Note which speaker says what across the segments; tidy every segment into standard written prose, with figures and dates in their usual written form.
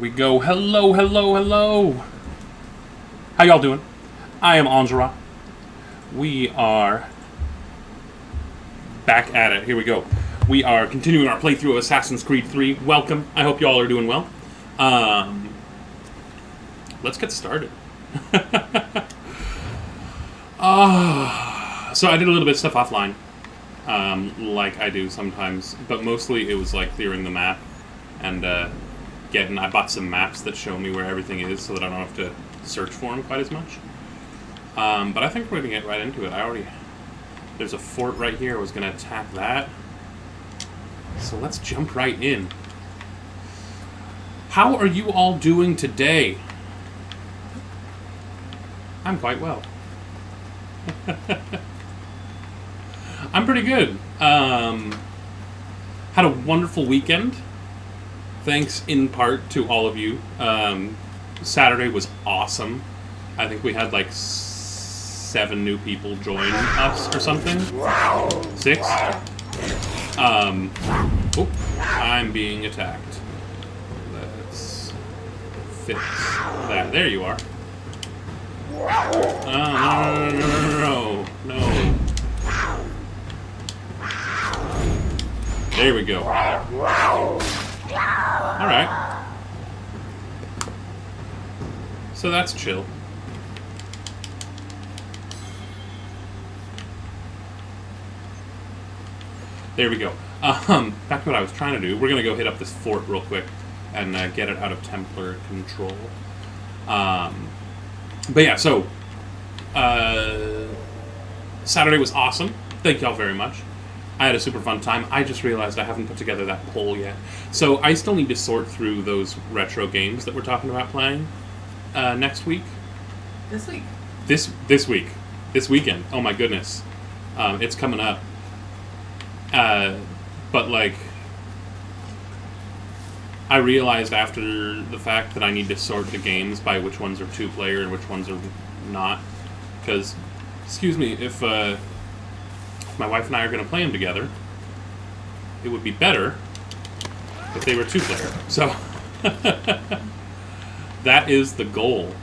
Speaker 1: we go. Hello, hello, hello. How y'all doing? I am Angela. We are back at it. Here we go. We are continuing our playthrough of Assassin's Creed 3. Welcome. I hope y'all are doing well. Let's get started. So I did a little bit of stuff offline, like I do sometimes, but mostly it was like clearing the map and I bought some maps that show me where everything is so that I don't have to search for them quite as much. But I think we're going to get right into it. There's a fort right here. I was going to attack that. So let's jump right in. How are you all doing today? I'm quite well. I'm pretty good. Had a wonderful weekend. Thanks in part to all of you. Saturday was awesome. I think we had like 7 new people join us or something. 6. Oh, I'm being attacked. Let's fix that. There you are. No. There we go. Alright. So that's chill. There we go. Back to what I was trying to do. We're going to go hit up this fort real quick and get it out of Templar control. But yeah, so Saturday was awesome. Thank y'all very much. I had a super fun time. I just realized I haven't put together that poll yet. So I still need to sort through those retro games that we're talking about playing next week.
Speaker 2: This week?
Speaker 1: This week. This weekend. Oh my goodness. It's coming up. But like, I realized after the fact that I need to sort the games by which ones are 2-player and which ones are not. Because, excuse me, if my wife and I are going to play them together, it would be better if they were 2-player. So, that is the goal.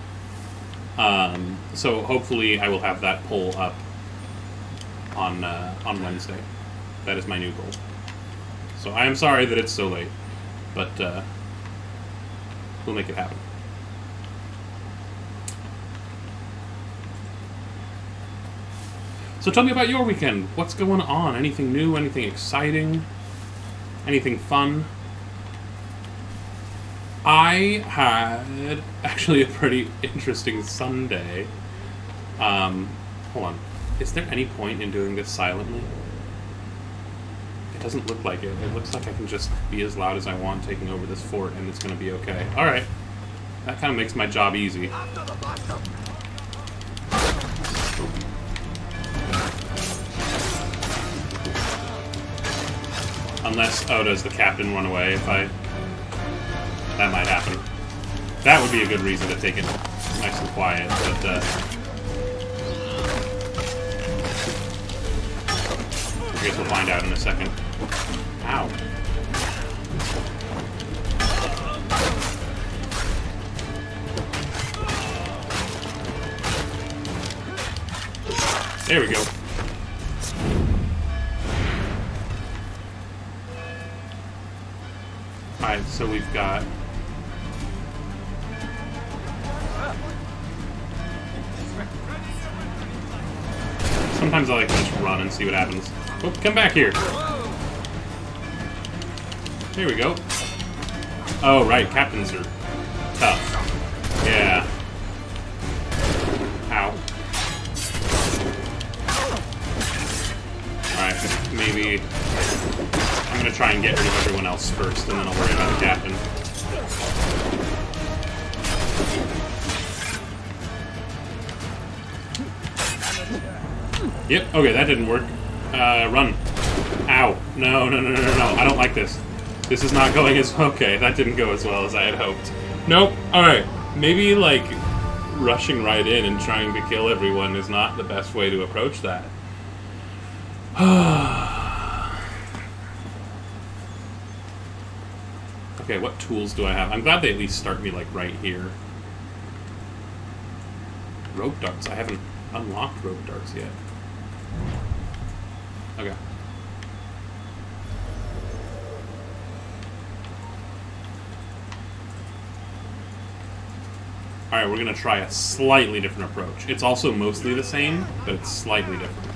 Speaker 1: So hopefully I will have that poll up on Wednesday. That is my new goal. So I am sorry that it's so late, but we'll make it happen. So tell me about your weekend. What's going on? Anything new? Anything exciting? Anything fun? I had actually a pretty interesting Sunday. Hold on. Is there any point in doing this silently? It doesn't look like it. It looks like I can just be as loud as I want taking over this fort and it's going to be okay. Alright. That kind of makes my job easy. Unless, does the captain run away that might happen. That would be a good reason to take it nice and quiet, but, I guess we'll find out in a second. Ow. There we go. Alright, so we've got... Sometimes I like to just run and see what happens. Oh, come back here. There we go. Oh, right, captains are tough. Yeah. Ow. Alright, maybe... I'm gonna try and get rid of everyone else first, and then I'll worry about the captain. Yep, okay, that didn't work. Run. Ow. No. I don't like this. This is not going as... Okay, that didn't go as well as I had hoped. Nope. Alright. Maybe, like, rushing right in and trying to kill everyone is not the best way to approach that. Okay, what tools do I have? I'm glad they at least start me, like, right here. Rope darts. I haven't unlocked rope darts yet. Okay. Alright, we're going to try a slightly different approach. It's also mostly the same, but it's slightly different.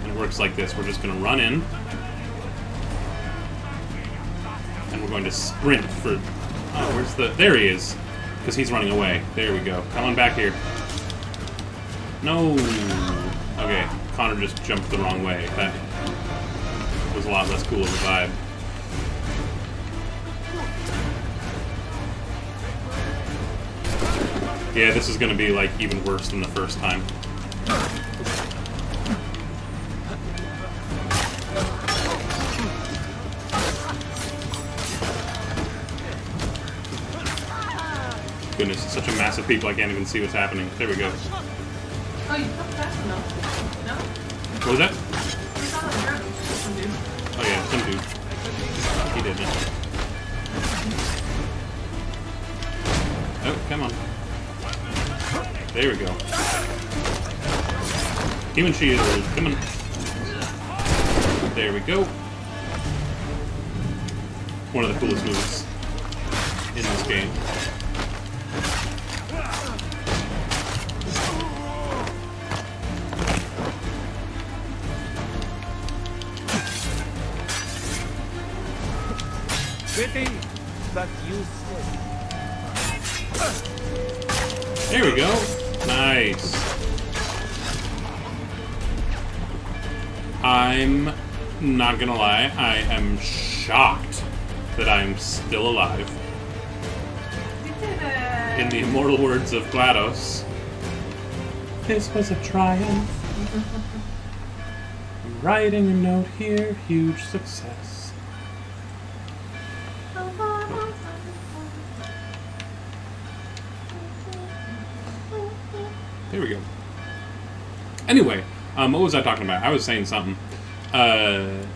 Speaker 1: And it works like this. We're just going to run in. And we're going to sprint for... Oh, where's the... There he is. Because he's running away. There we go. Come on back here. No. Okay, Connor just jumped the wrong way. That was a lot less cool of a vibe. Yeah, this is going to be, like, even worse than the first time. Goodness, it's such a massive people, I can't even see what's happening. There we go.
Speaker 2: Oh, you come fast enough. No?
Speaker 1: What was that?
Speaker 2: You saw that arrow. Some dude.
Speaker 1: Oh yeah, some dude. He did it. Oh, come on. There we go. Human shield, come on. There we go. One of the coolest moves in this game.
Speaker 3: Pity, but useless.
Speaker 1: There we go. Nice. I'm not gonna lie, I am shocked that I'm still alive.
Speaker 2: You did it.
Speaker 1: In the immortal words of GLaDOS, this was a triumph. I'm writing a note here, huge success. There we go. Anyway, what was I talking about? I was saying something. I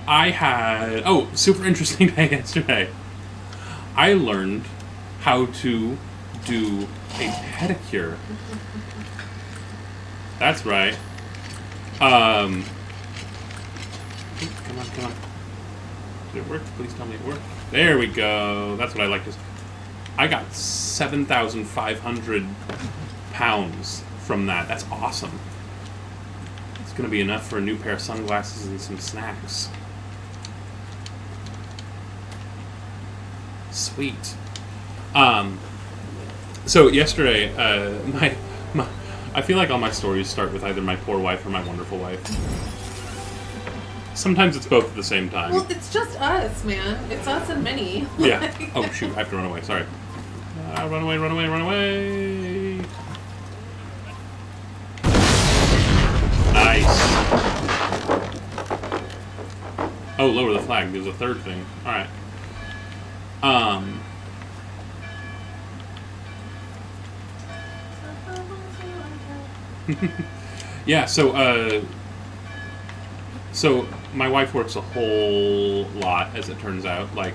Speaker 1: had... Oh, super interesting day yesterday. I learned how to do a pedicure. That's right. Come on, come on. Did it work? Please tell me it worked. There we go. That's what I like to... I got 7,500 pounds from that. That's awesome. It's going to be enough for a new pair of sunglasses and some snacks. Sweet. So yesterday, I feel like all my stories start with either my poor wife or my wonderful wife. Sometimes it's both at the same time.
Speaker 2: Well, it's just us, man. It's us and Minnie.
Speaker 1: Yeah. Oh, shoot. I have to run away. Sorry. Run away, run away, run away. Nice. Oh, lower the flag. There's a third thing. Alright. Yeah, so my wife works a whole lot, as it turns out. Like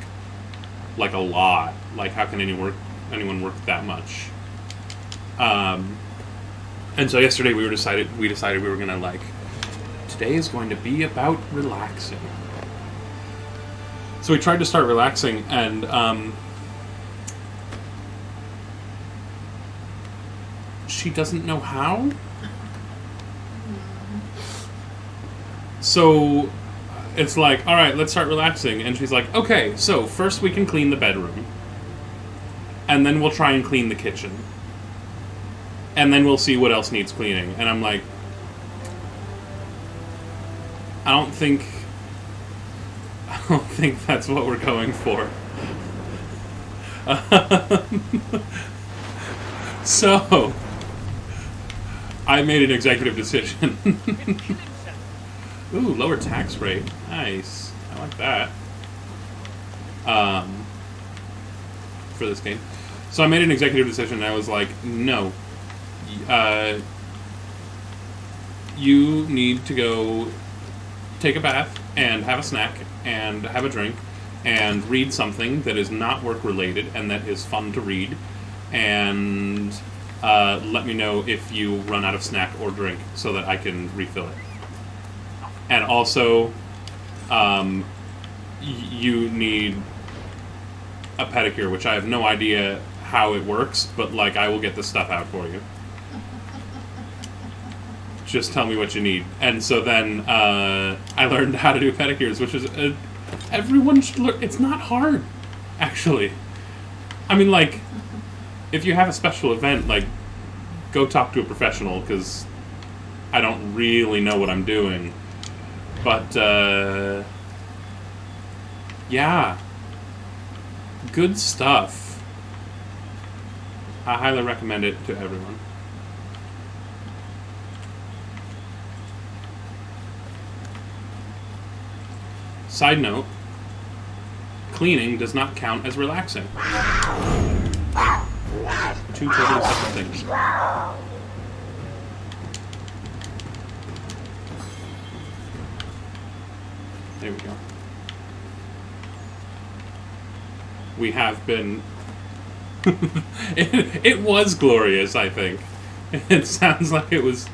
Speaker 1: a lot. Like, how can anyone work that much? And so yesterday we decided we were gonna, like, today is going to be about relaxing. So we tried to start relaxing, and she doesn't know how. So it's like, all right, let's start relaxing. And she's like, okay, so first we can clean the bedroom. And then we'll try and clean the kitchen. And then we'll see what else needs cleaning. And I'm like, I don't think that's what we're going for. So I made an executive decision. Ooh, lower tax rate. Nice. I like that. For this game. So I made an executive decision, and I was like, no. You need to go take a bath, and have a snack, and have a drink, and read something that is not work-related and that is fun to read, and let me know if you run out of snack or drink so that I can refill it. And also, you need a pedicure, which I have no idea how it works, but, like, I will get the stuff out for you. Just tell me what you need. And so then I learned how to do pedicures, which is... everyone should learn. It's not hard, actually. I mean, like, if you have a special event, like, go talk to a professional, because I don't really know what I'm doing. But, yeah. Good stuff. I highly recommend it to everyone. Side note, cleaning does not count as relaxing. Two totally separate things. There we go. We have been... it was glorious, I think. It sounds like it was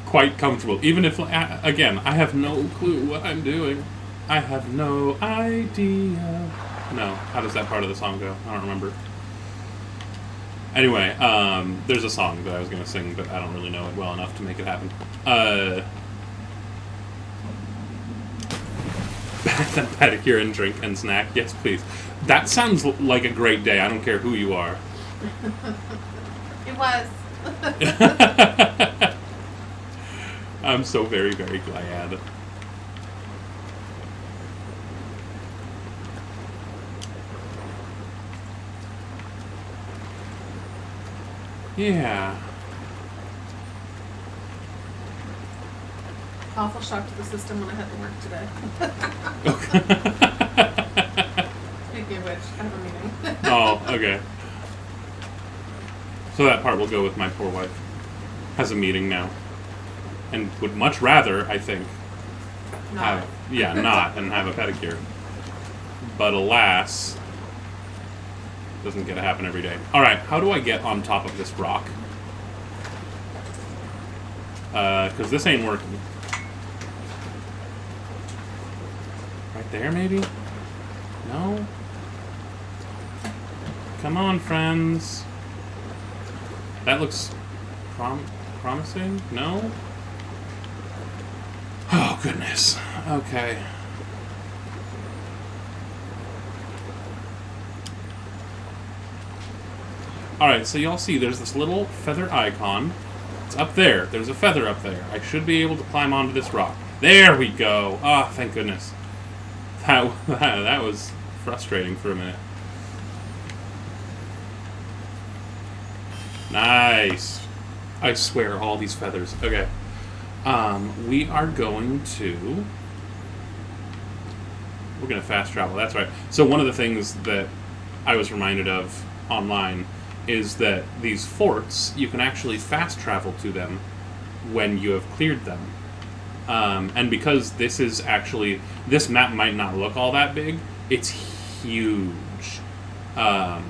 Speaker 1: quite comfortable. Even if, again, I have no clue what I'm doing. I have no idea. No, how does that part of the song go? I don't remember. Anyway, there's a song that I was going to sing, but I don't really know it well enough to make it happen. Bath and pedicure and drink and snack. Yes, please. That sounds like a great day. I don't care who you are.
Speaker 2: It was.
Speaker 1: I'm so very, very glad. Yeah.
Speaker 2: Awful shock to the system when I had to work today. Speaking of which, I have a meeting.
Speaker 1: Oh, okay. So that part will go with my poor wife. Has a meeting now. And would much rather, I think,
Speaker 2: Not.
Speaker 1: not and have a pedicure. But alas, doesn't get to happen every day. Alright, how do I get on top of this rock? Because this ain't working. Right there, maybe? No? Come on, friends. That looks promising? No? Oh, goodness. Okay. Alright, so y'all see there's this little feather icon. It's up there. There's a feather up there. I should be able to climb onto this rock. There we go! Ah, oh, thank goodness. That was frustrating for a minute. Nice. I swear, all these feathers. Okay. We are going to... We're going to fast travel. That's right. So one of the things that I was reminded of online is that these forts, you can actually fast travel to them when you have cleared them. And because this is actually... This map might not look all that big. It's huge. And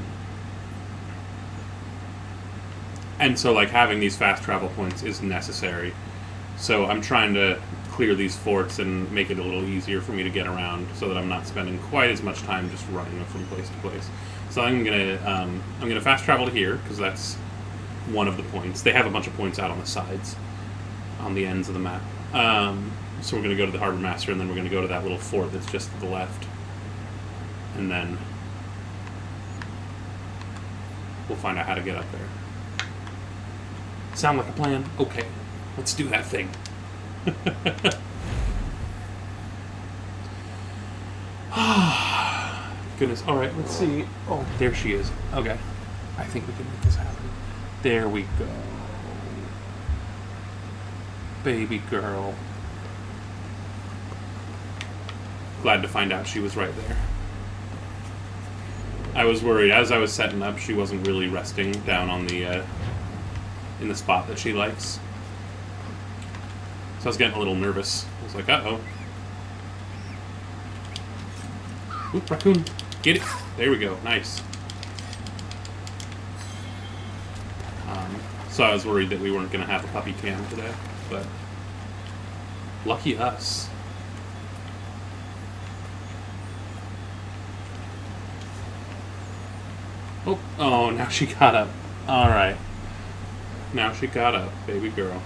Speaker 1: so, like, having these fast travel points is necessary. So I'm trying to clear these forts and make it a little easier for me to get around so that I'm not spending quite as much time just running from place to place. So I'm gonna fast travel to here, because that's one of the points. They have a bunch of points out on the sides, on the ends of the map. So we're going to go to the Harbor Master, and then we're going to go to that little fort that's just to the left. And then we'll find out how to get up there. Sound like a plan? Okay. Let's do that thing. Goodness. Alright, let's see. Oh, there she is. Okay. I think we can make this happen. There we go. Baby girl. Glad to find out she was right there. I was worried. As I was setting up, she wasn't really resting down on the, in the spot that she likes. So I was getting a little nervous. I was like, uh-oh. Oop, raccoon. Get it. There we go. Nice. So I was worried that we weren't going to have a puppy cam today, but lucky us. Oh, now she got up. Alright. Now she got up, baby girl.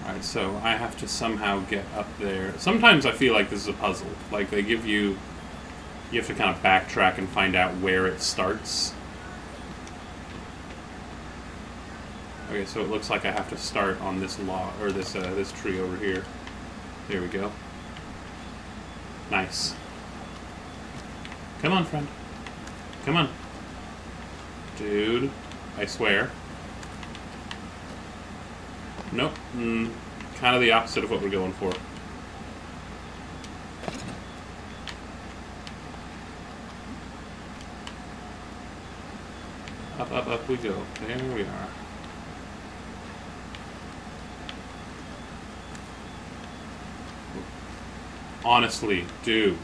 Speaker 1: Alright, so I have to somehow get up there. Sometimes I feel like this is a puzzle. Like, they give you... You have to kind of backtrack and find out where it starts. Okay, so it looks like I have to start on this log, or this tree over here. There we go. Nice. Come on, friend. Come on. Dude, I swear. Nope. Kind of the opposite of what we're going for. Up, up, up we go. There we are. Honestly, dude.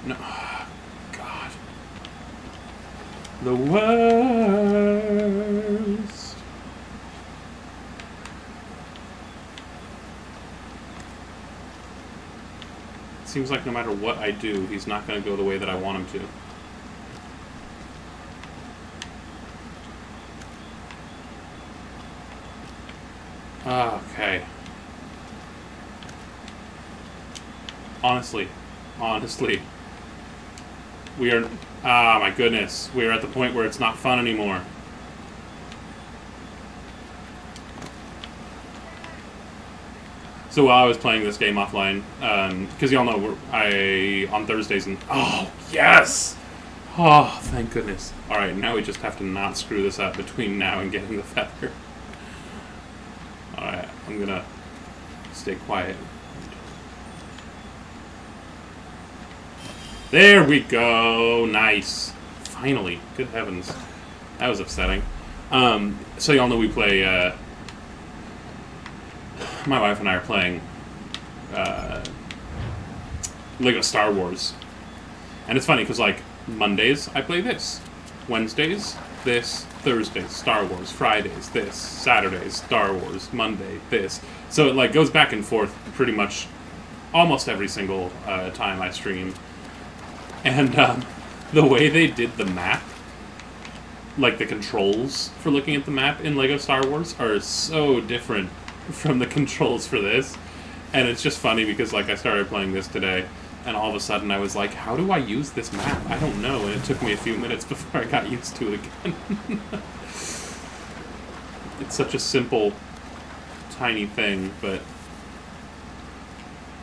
Speaker 1: No. God. The worst. It seems like no matter what I do, he's not going to go the way that I want him to. Okay. Honestly, we are, my goodness, we are at the point where it's not fun anymore. So while I was playing this game offline, because y'all know, on Thursdays, and, oh, yes! Oh, thank goodness. Alright, now we just have to not screw this up between now and getting the feather. Alright, I'm gonna stay quiet. There we go! Nice. Finally. Good heavens. That was upsetting. So y'all know we play, my wife and I are playing, Lego Star Wars. And it's funny, because, like, Mondays, I play this. Wednesdays, this. Thursdays, Star Wars. Fridays, this. Saturdays, Star Wars. Monday, this. So it, like, goes back and forth pretty much almost every single time I stream. And the way they did the map, like the controls for looking at the map in LEGO Star Wars, are so different from the controls for this. And it's just funny because, like, I started playing this today, and all of a sudden I was like, how do I use this map? I don't know, and it took me a few minutes before I got used to it again. It's such a simple, tiny thing, but it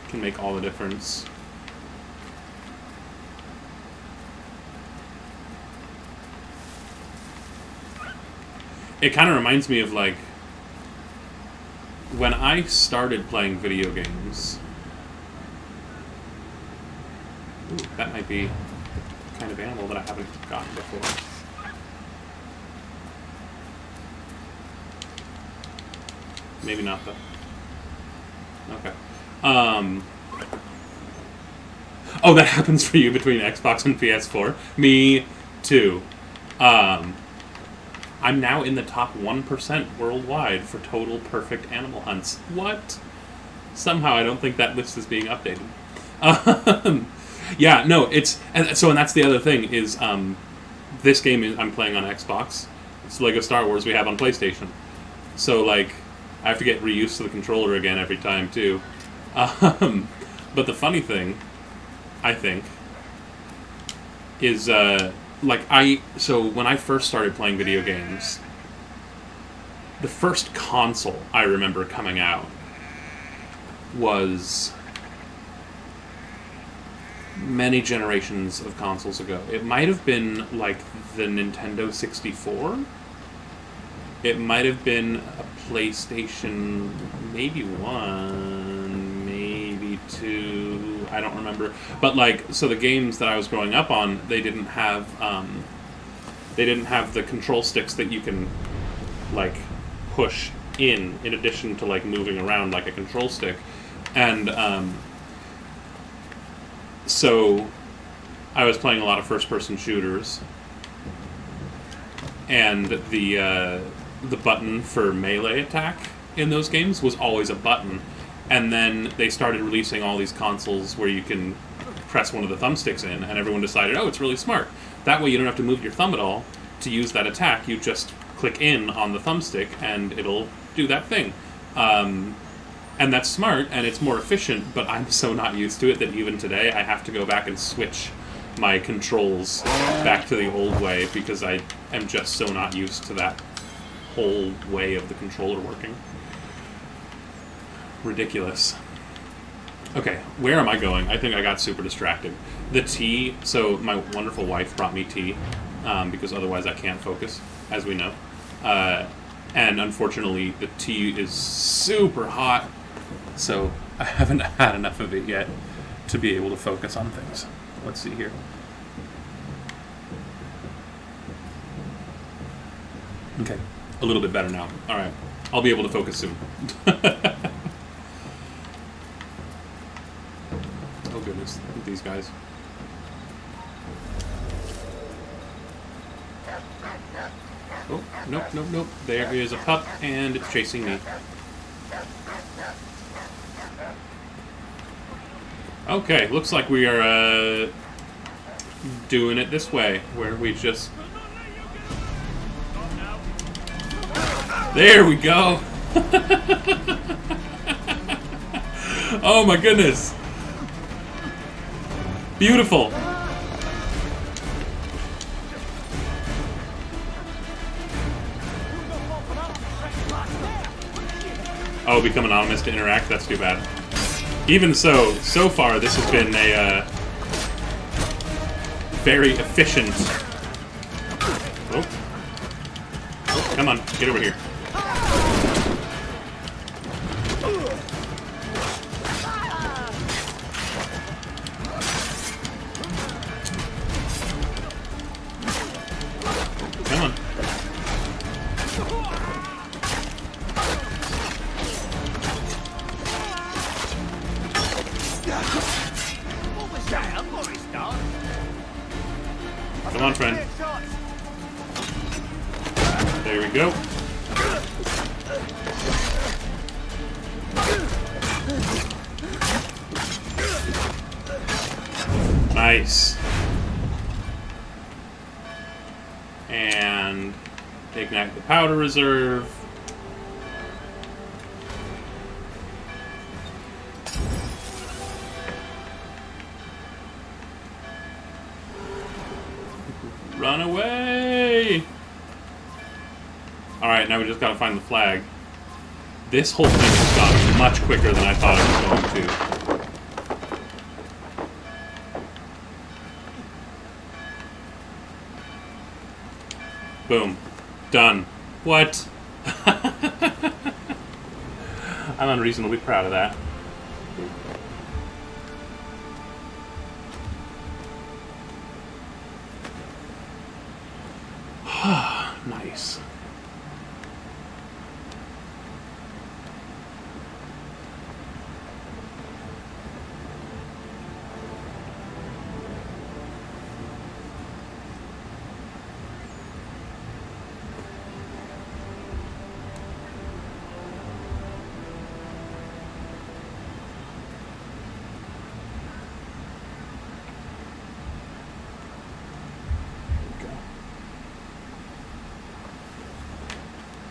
Speaker 1: can make all the difference. It kind of reminds me of, like, when I started playing video games. Ooh, that might be the kind of animal that I haven't gotten before. Maybe not, though. Okay. Oh, that happens for you between Xbox and PS4? Me too. I'm now in the top 1% worldwide for total perfect animal hunts. What? Somehow I don't think that list is being updated. Yeah, no, it's... And that's the other thing, is this game I'm playing on Xbox. It's LEGO Star Wars we have on PlayStation. So, like, I have to get reused to the controller again every time, too. But the funny thing, I think, is... So when I first started playing video games, the first console I remember coming out was many generations of consoles ago. It might have been, like, the Nintendo 64. It might have been a PlayStation, maybe 1, maybe 2, I don't remember. But, like, so the games that I was growing up on, they didn't have the control sticks that you can like push in addition to like moving around like a control stick. And so I was playing a lot of first-person shooters, and the button for melee attack in those games was always a button. And then they started releasing all these consoles where you can press one of the thumbsticks in, and everyone decided, oh, it's really smart. That way you don't have to move your thumb at all to use that attack. You just click in on the thumbstick, and it'll do that thing. And that's smart, and it's more efficient, but I'm so not used to it that even today I have to go back and switch my controls back to the old way because I am just so not used to that whole way of the controller working. Ridiculous. Okay, where am I going? I think I got super distracted. The tea, so my wonderful wife brought me tea, because otherwise I can't focus, as we know. And unfortunately, the tea is super hot, so I haven't had enough of it yet to be able to focus on things. Let's see here. Okay, a little bit better now. All right, I'll be able to focus soon. Oh goodness, these guys. Oh, nope, nope, nope. There is a pup, and it's chasing me. Okay, looks like we are doing it this way, where we just... There we go! Oh my goodness! Beautiful! Oh, become anonymous to interact? That's too bad. Even so far this has been a very efficient... Oh. Oh, come on, get over here. Come on. Come on, friend. There we go. Nice. And ignite the powder reserve. Run away! Alright, now we just gotta find the flag. This whole thing has gone much quicker than I thought it was going to. Boom. Done. What? I'm unreasonably proud of that. Nice.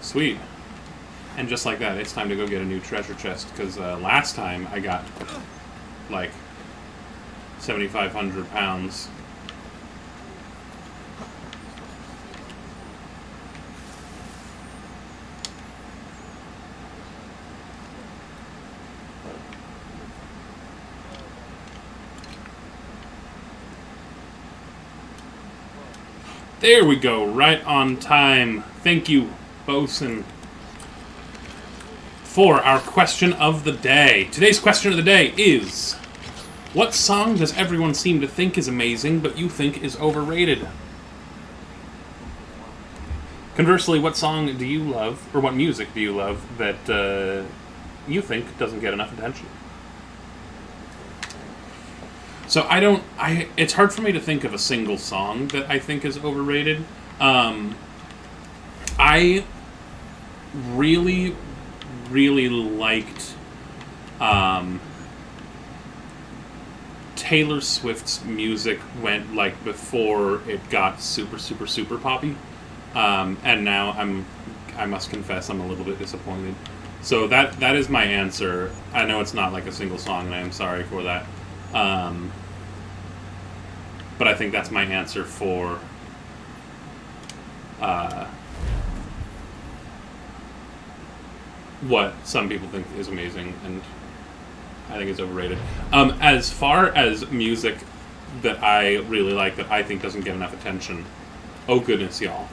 Speaker 1: Sweet. And just like that, it's time to go get a new treasure chest, because last time I got, like, 7,500 pounds. There we go, right on time. Thank you, Bosun, for our question of the day. Today's question of the day is, what song does everyone seem to think is amazing, but you think is overrated? Conversely, what song do you love, or what music do you love that you think doesn't get enough attention? So it's hard for me to think of a single song that I think is overrated. I really, really liked Taylor Swift's music went like before it got super, super, super poppy. And now I must confess I'm a little bit disappointed. So that is my answer. I know it's not like a single song, and I am sorry for that. But I think that's my answer for what some people think is amazing and I think is overrated. As far as music that I really like that I think doesn't get enough attention, oh goodness, y'all.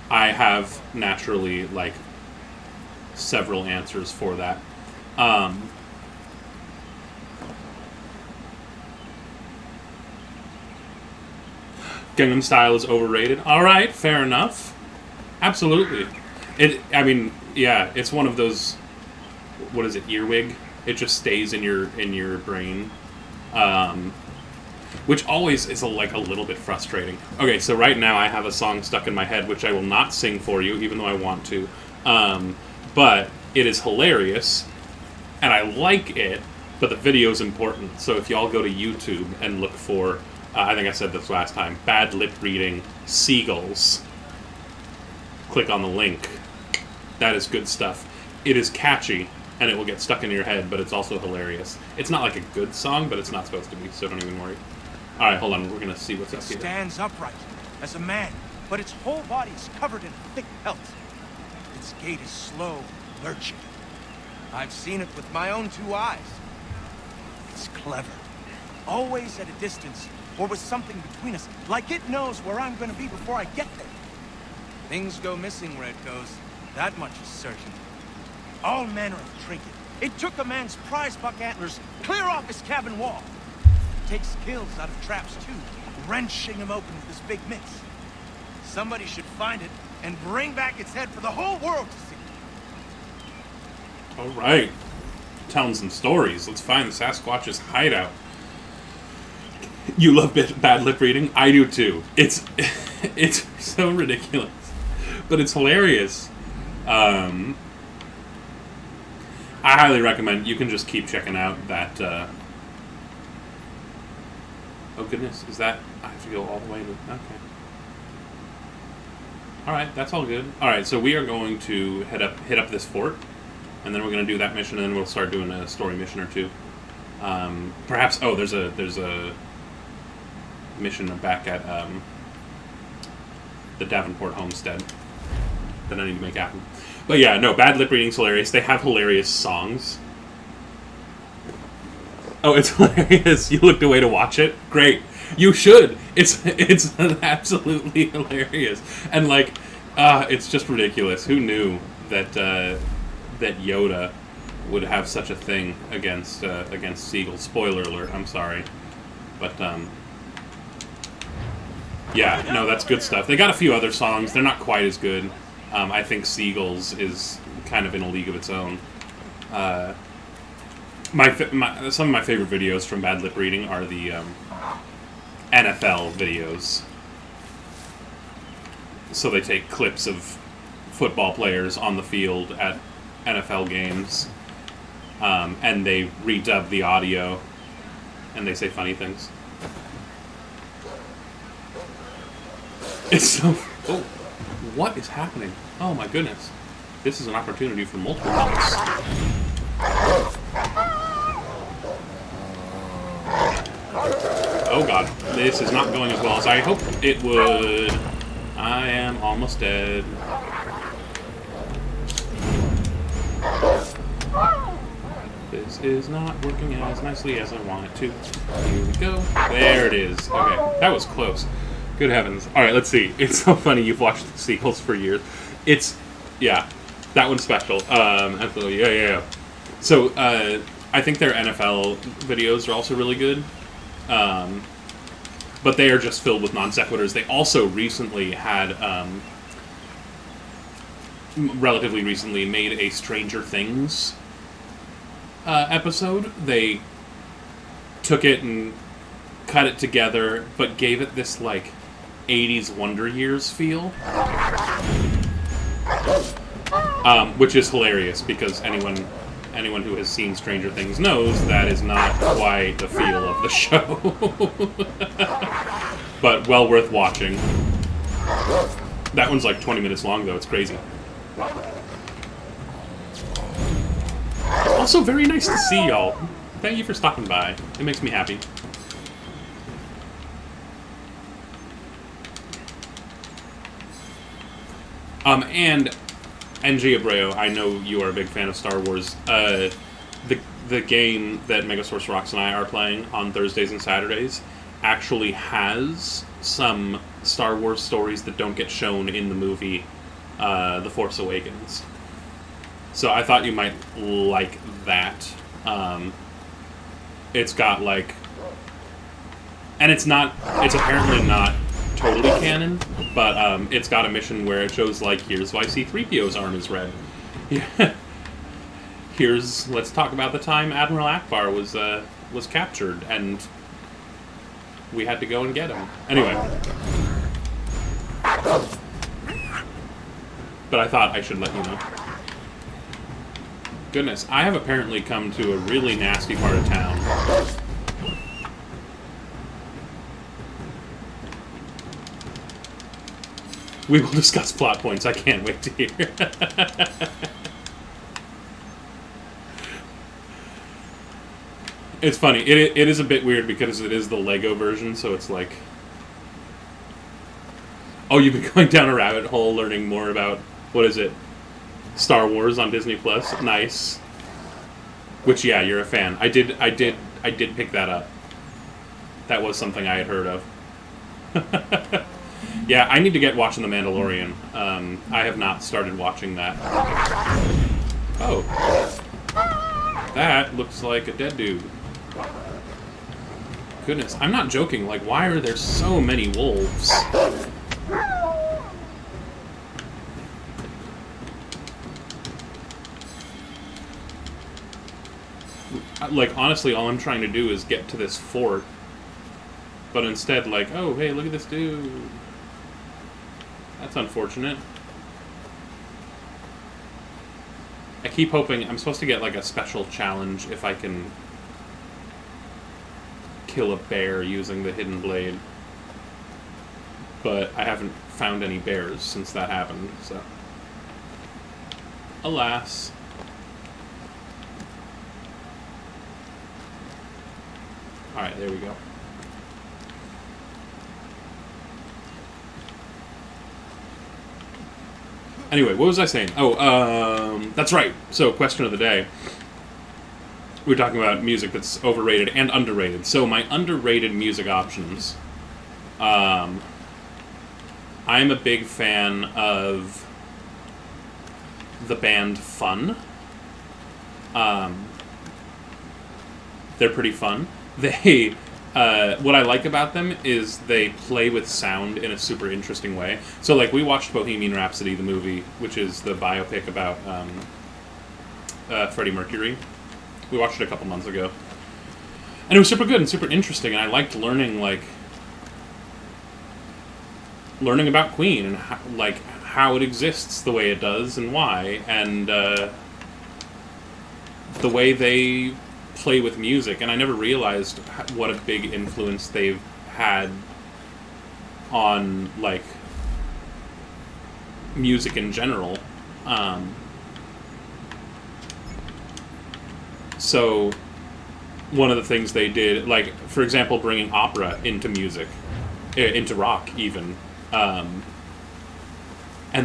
Speaker 1: I have naturally like several answers for that. Gangnam Style is overrated. All right, fair enough. Absolutely. Yeah, it's one of those. What is it? Earwig. It just stays in your brain, which always is like a little bit frustrating. Okay, so right now I have a song stuck in my head, which I will not sing for you, even though I want to. But it is hilarious, and I like it. But the video is important. So if y'all go to YouTube and look for. I think I said this last time. Bad lip reading, seagulls. Click on the link. That is good stuff. It is catchy, and it will get stuck in your head, but it's also hilarious. It's not like a good song, but it's not supposed to be, so don't even worry. All right, hold on. We're going to see what's up here.
Speaker 3: It stands upright as a man, but its whole body is covered in thick pelt. Its gait is slow, lurching. I've seen it with my own 2 eyes. It's clever. Always at a distance, or with something between us, like it knows where I'm going to be before I get there. Things go missing where it goes, that much is certain. All manner of trinket. It took a man's prize buck antlers clear off his cabin wall. It takes kills out of traps too, wrenching him open with his big mitts. Somebody should find it and bring back its head for the whole world to see.
Speaker 1: All right. Telling some stories. Let's find the Sasquatch's hideout. You love bad lip reading? I do too. It's so ridiculous, but it's hilarious. I highly recommend. You can just keep checking out that. Oh goodness, is that? I have to go all the way to. Okay. All right, that's all good. All right, so we are going to hit up this fort, and then we're going to do that mission, and then we'll start doing a story mission or two. Perhaps. Oh, there's a mission back at the Davenport homestead that I need to make happen. But yeah, no, bad lip reading's hilarious. They have hilarious songs. Oh, it's hilarious. You looked away to watch it? Great. You should. It's absolutely hilarious. And like, it's just ridiculous. Who knew that that Yoda would have such a thing against seagulls? Spoiler alert. I'm sorry. But yeah, no, that's good stuff. They got a few other songs. They're not quite as good. I think Seagulls is kind of in a league of its own. Some of my favorite videos from Bad Lip Reading are the NFL videos. So they take clips of football players on the field at NFL games, and they redub the audio, and they say funny things. It's so... Oh, what is happening? Oh my goodness. This is an opportunity for multiple hits. Oh god, this is not going as well as I hoped it would. I am almost dead. This is not working as nicely as I want it to. Here we go. There it is. Okay, that was close. Good heavens. Alright, let's see. It's so funny you've watched the sequels for years. It's, yeah, that one's special. Absolutely, yeah. So, I think their NFL videos are also really good. But they are just filled with non sequiturs. They also recently had relatively recently made a Stranger Things episode. They took it and cut it together, but gave it this, like, 80s Wonder Years feel. Which is hilarious, because anyone who has seen Stranger Things knows that is not quite the feel of the show. But well worth watching. That one's like 20 minutes long, though. It's crazy. Also, very nice to see y'all. Thank you for stopping by. It makes me happy. And NG Abreu, I know you are a big fan of Star Wars. The game that Megasource Rocks and I are playing on Thursdays and Saturdays actually has some Star Wars stories that don't get shown in the movie The Force Awakens. So I thought you might like that. It's got, like... And it's apparently not totally canon, but it's got a mission where it shows, like, here's why C-3PO's arm is red. Yeah. Let's talk about the time Admiral Akbar was captured, and we had to go and get him. Anyway. But I thought I should let you know. Goodness, I have apparently come to a really nasty part of town. We will discuss plot points. I can't wait to hear. It's funny. It is a bit weird because it is the Lego version, so it's like... Oh, you've been going down a rabbit hole learning more about, what is it? Star Wars on Disney Plus. Nice. Which, yeah, you're a fan. I did pick that up. That was something I had heard of. Yeah, I need to get watching The Mandalorian. I have not started watching that. Oh. That looks like a dead dude. Goodness, I'm not joking. Like, why are there so many wolves? Like, honestly, all I'm trying to do is get to this fort. But instead, like, oh, hey, look at this dude. That's unfortunate. I keep hoping... I'm supposed to get, like, a special challenge if I can kill a bear using the hidden blade. But I haven't found any bears since that happened, so... Alas. Alright, there we go. Anyway, what was I saying? Oh, that's right. So, question of the day. We're talking about music that's overrated and underrated. So, my underrated music options. I'm a big fan of the band Fun. They're pretty fun. They... what I like about them is they play with sound in a super interesting way. So, like, we watched Bohemian Rhapsody, the movie, which is the biopic about Freddie Mercury. We watched it a couple months ago. And it was super good and super interesting, and I liked learning about Queen and how it exists the way it does and why, and the way they play with music, and I never realized what a big influence they've had on, like, music in general. So, one of the things they did, like, for example, bringing opera into music, into rock, even, and,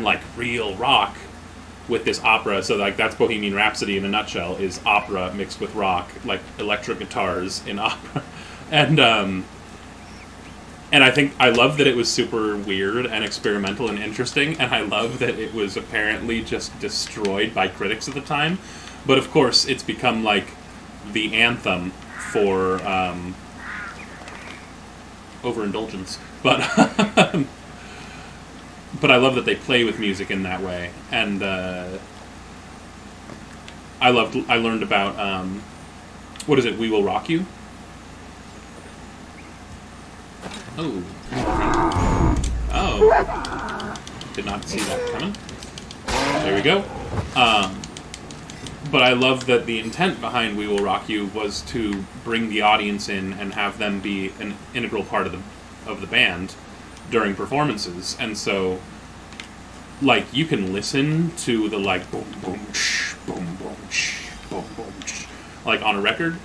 Speaker 1: like, real rock with this opera. So, like, that's Bohemian Rhapsody in a nutshell, is opera mixed with rock, like electric guitars in opera. And I love that it was super weird and experimental and interesting, and I love that it was apparently just destroyed by critics at the time. But of course, it's become, like, the anthem for overindulgence. But but I love that they play with music in that way, and I learned about what is it? We Will Rock You. Oh. Oh. Did not see that coming. There we go. But I love that the intent behind We Will Rock You was to bring the audience in and have them be an integral part of the band during performances. And so, like, you can listen to the, like, boom, boom, shh, boom, boom, shh, boom, boom, shh, like, on a record.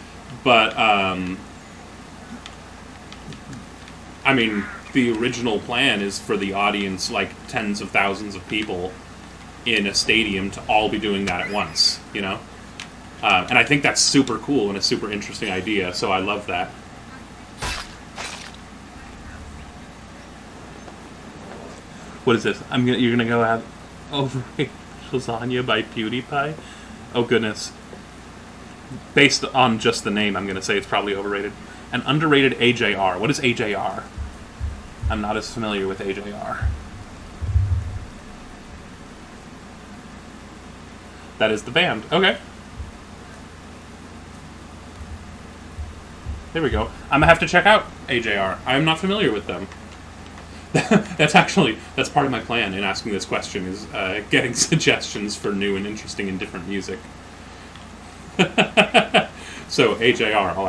Speaker 1: But, I mean, the original plan is for the audience, like, tens of thousands of people in a stadium to all be doing that at once, you know? And I think that's super cool and a super interesting idea, so I love that. What is this? You're gonna go have overrated lasagna by PewDiePie? Oh goodness. Based on just the name, I'm gonna say it's probably overrated. An underrated AJR. What is AJR? I'm not as familiar with AJR. That is the band. Okay. There we go. I'm gonna have to check out AJR. I'm not familiar with them. That's part of my plan in asking this question is getting suggestions for new and interesting and different music. So AJR, I'll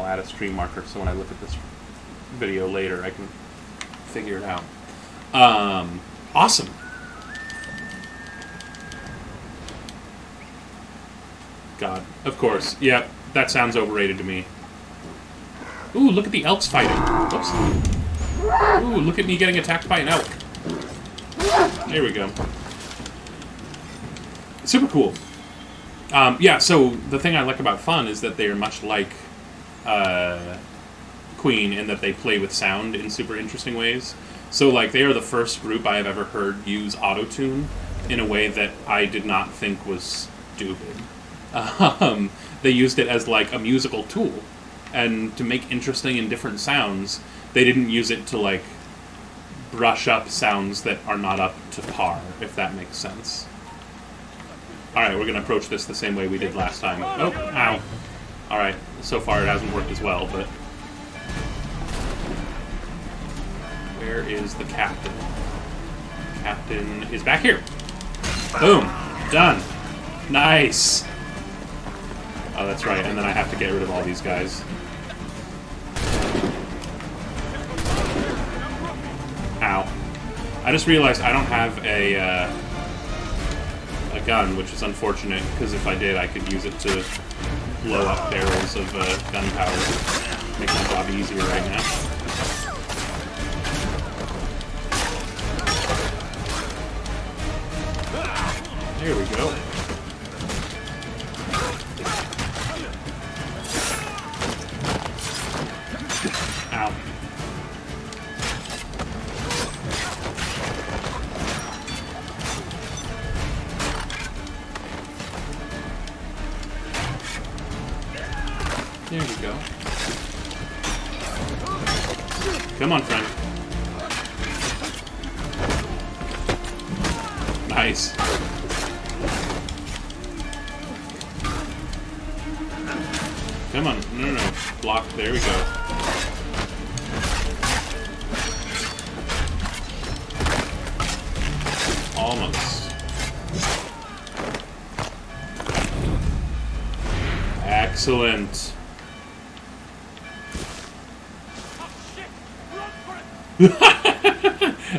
Speaker 1: add a stream marker so when I look at this video later I can figure it out. Awesome. God, of course. Yeah, that sounds overrated to me. Ooh, look at the elks fighting. Whoops. Ooh, look at me getting attacked by an elk. There we go. Super cool. Yeah, so the thing I like about Fun is that they are much like Queen in that they play with sound in super interesting ways. So, like, they are the first group I have ever heard use autotune in a way that I did not think was stupid. They used it as, like, a musical tool. And to make interesting and different sounds, they didn't use it to, like, brush up sounds that are not up to par, if that makes sense. Alright, we're going to approach this the same way we did last time. Oh, ow. Alright, so far it hasn't worked as well, but... Where is the captain? Captain is back here. Boom. Done. Nice. Oh, that's right, and then I have to get rid of all these guys. Ow. I just realized I don't have a gun, which is unfortunate, because if I did, I could use it to blow up barrels of gunpowder. Make my job easier right now. There we go. Ow. There we go. Come on, friend. Nice. Come on. No. Block. There we go. Almost. Excellent.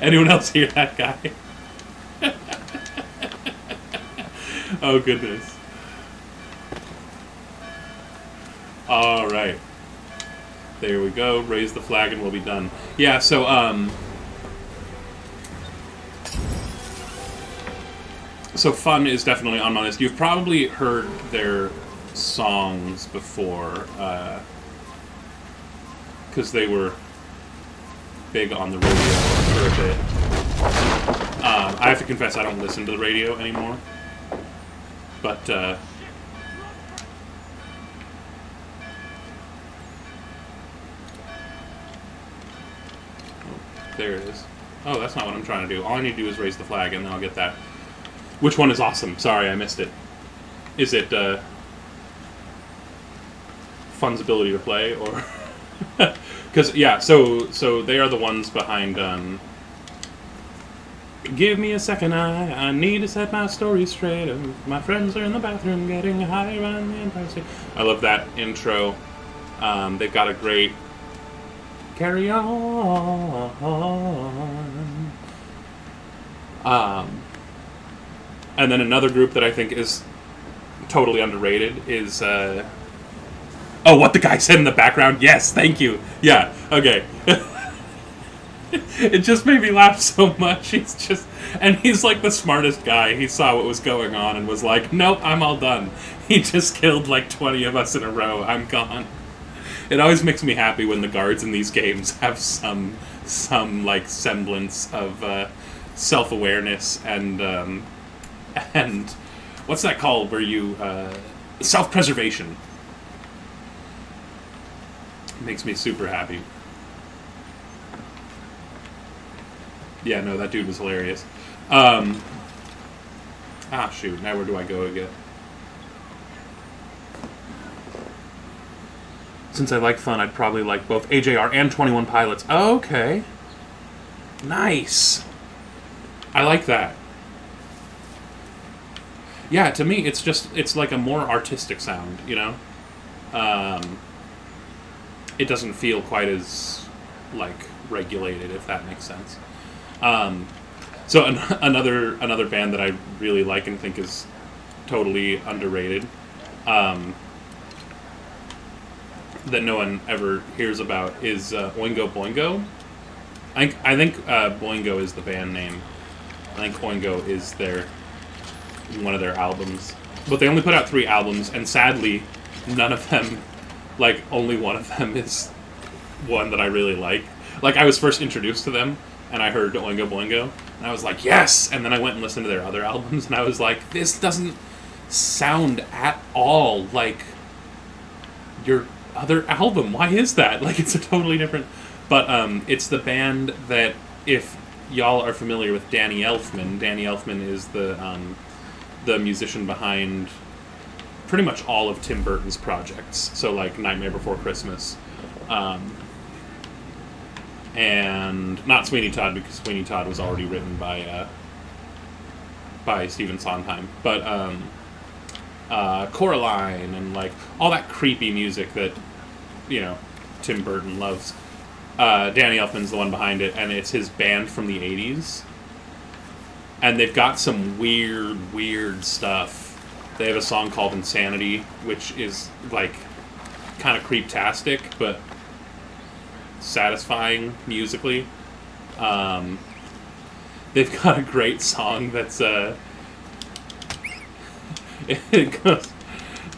Speaker 1: Anyone else hear that guy? Oh, goodness. Alright. There we go. Raise the flag and we'll be done. Yeah, so, so Fun is definitely on my list. You've probably heard their songs before, because they were big on the radio for a bit. I have to confess I don't listen to the radio anymore. But, oh, there it is. Oh, that's not what I'm trying to do. All I need to do is raise the flag, and then I'll get that. Which one is awesome? Sorry, I missed it. Is it Fun's ability to play, or... Because, yeah, so they are the ones behind... Give me a second, I need to set my story straight. My friends are in the bathroom getting high around the Empire State. I love that intro. They've got a great carry on. And then another group that I think is totally underrated is oh, what the guy said in the background. Yes, thank you. Yeah, okay. It just made me laugh so much. He's like the smartest guy. He saw what was going on and was like, nope, I'm all done. He just killed like 20 of us in a row. I'm gone. It always makes me happy when the guards in these games have some like semblance of self-awareness and what's that called where you self-preservation. It makes me super happy. Yeah, no, that dude was hilarious. Shoot, now where do I go again? Since I like Fun, I'd probably like both AJR and 21 Pilots. Oh, okay. Nice. I like that. Yeah, to me, it's like a more artistic sound, you know? It doesn't feel quite as, like, regulated, if that makes sense. So another band that I really like and think is totally underrated, that no one ever hears about is Oingo Boingo. I think Boingo is the band name. I think Oingo is one of their albums. But they only put out 3 albums, and sadly, none of them, like, only one of them is one that I really like. Like, I was first introduced to them, and I heard Oingo Boingo, and I was like, yes! And then I went and listened to their other albums, and I was like, this doesn't sound at all like your other album. Why is that? Like, it's a totally different... But it's the band that, if y'all are familiar with Danny Elfman is the musician behind pretty much all of Tim Burton's projects. So, like, Nightmare Before Christmas. And not Sweeney Todd, because Sweeney Todd was already written by Stephen Sondheim. But Coraline and, like, all that creepy music that, you know, Tim Burton loves. Danny Elfman's the one behind it, and it's his band from the 80s. And they've got some weird stuff. They have a song called Insanity, which is, like, kind of creeptastic, but satisfying musically. They've got a great song that's it goes,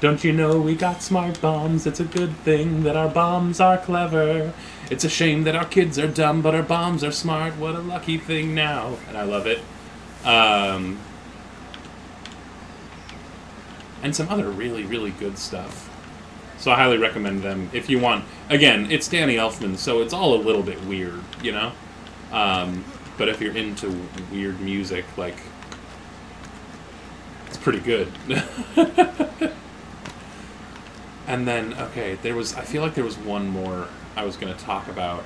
Speaker 1: don't you know we got smart bombs? It's a good thing that our bombs are clever. It's a shame that our kids are dumb, but our bombs are smart. What a lucky thing now. And I love it. And some other really good stuff. So I highly recommend them if you want. Again, it's Danny Elfman, so it's all a little bit weird, you know? But if you're into weird music, like, it's pretty good. And then, okay, I feel like there was one more I was going to talk about,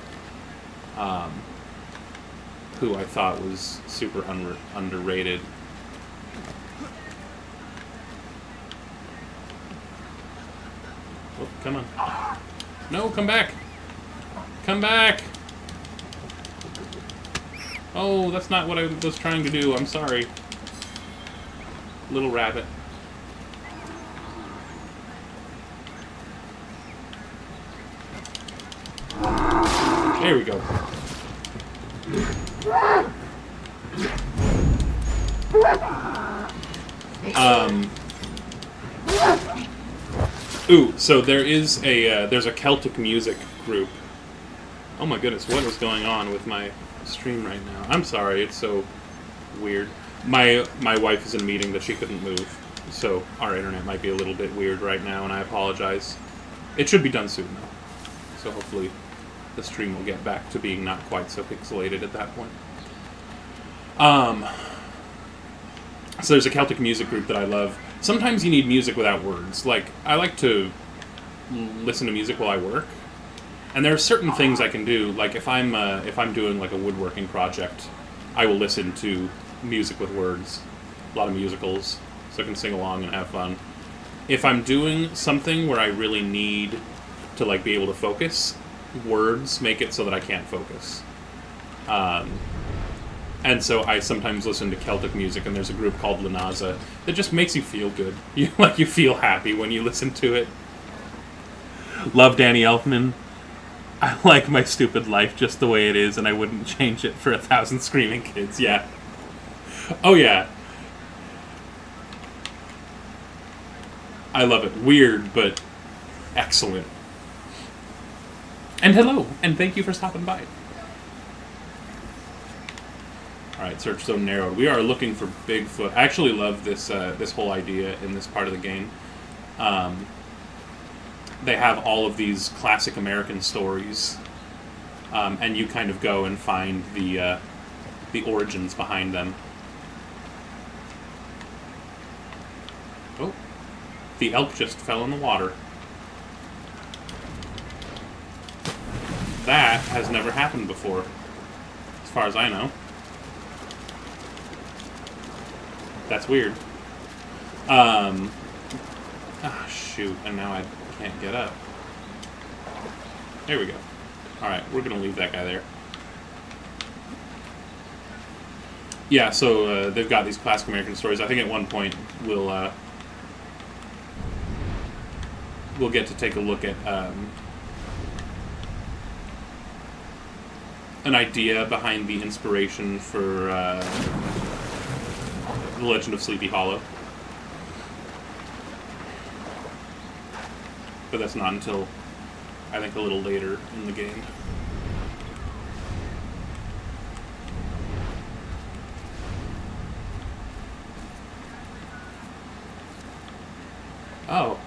Speaker 1: who I thought was super underrated. Oh, come on. No, come back! Come back! Oh, that's not what I was trying to do. I'm sorry. Little rabbit. There we go. Ooh, so there's a Celtic music group. Oh my goodness, what is going on with my stream right now? I'm sorry, it's so weird. My wife is in a meeting that she couldn't move, so our internet might be a little bit weird right now, and I apologize. It should be done soon, though. So hopefully the stream will get back to being not quite so pixelated at that point. So there's a Celtic music group that I love. Sometimes you need music without words. Like, I like to listen to music while I work. And there are certain things I can do. Like, if I'm doing, like, a woodworking project, I will listen to music with words. A lot of musicals, so I can sing along and have fun. If I'm doing something where I really need to, like, be able to focus, words make it so that I can't focus. And so I sometimes listen to Celtic music, and there's a group called Lanaza that just makes you feel good. You feel happy when you listen to it. Love Danny Elfman. I like my stupid life just the way it is, and I wouldn't change it for 1,000 screaming kids. Yeah. Oh yeah. I love it. Weird, but excellent. And hello, and thank you for stopping by. Alright, search zone narrowed. We are looking for Bigfoot. I actually love this this whole idea in this part of the game. They have all of these classic American stories, and you kind of go and find the origins behind them. Oh, the elk just fell in the water. That has never happened before, as far as I know. That's weird. Shoot, and now I can't get up. There we go. Alright, we're gonna leave that guy there. Yeah, so they've got these classic American stories. I think at one point we'll get to take a look at an idea behind the inspiration for The Legend of Sleepy Hollow. But that's not until, I think, a little later in the game. Oh.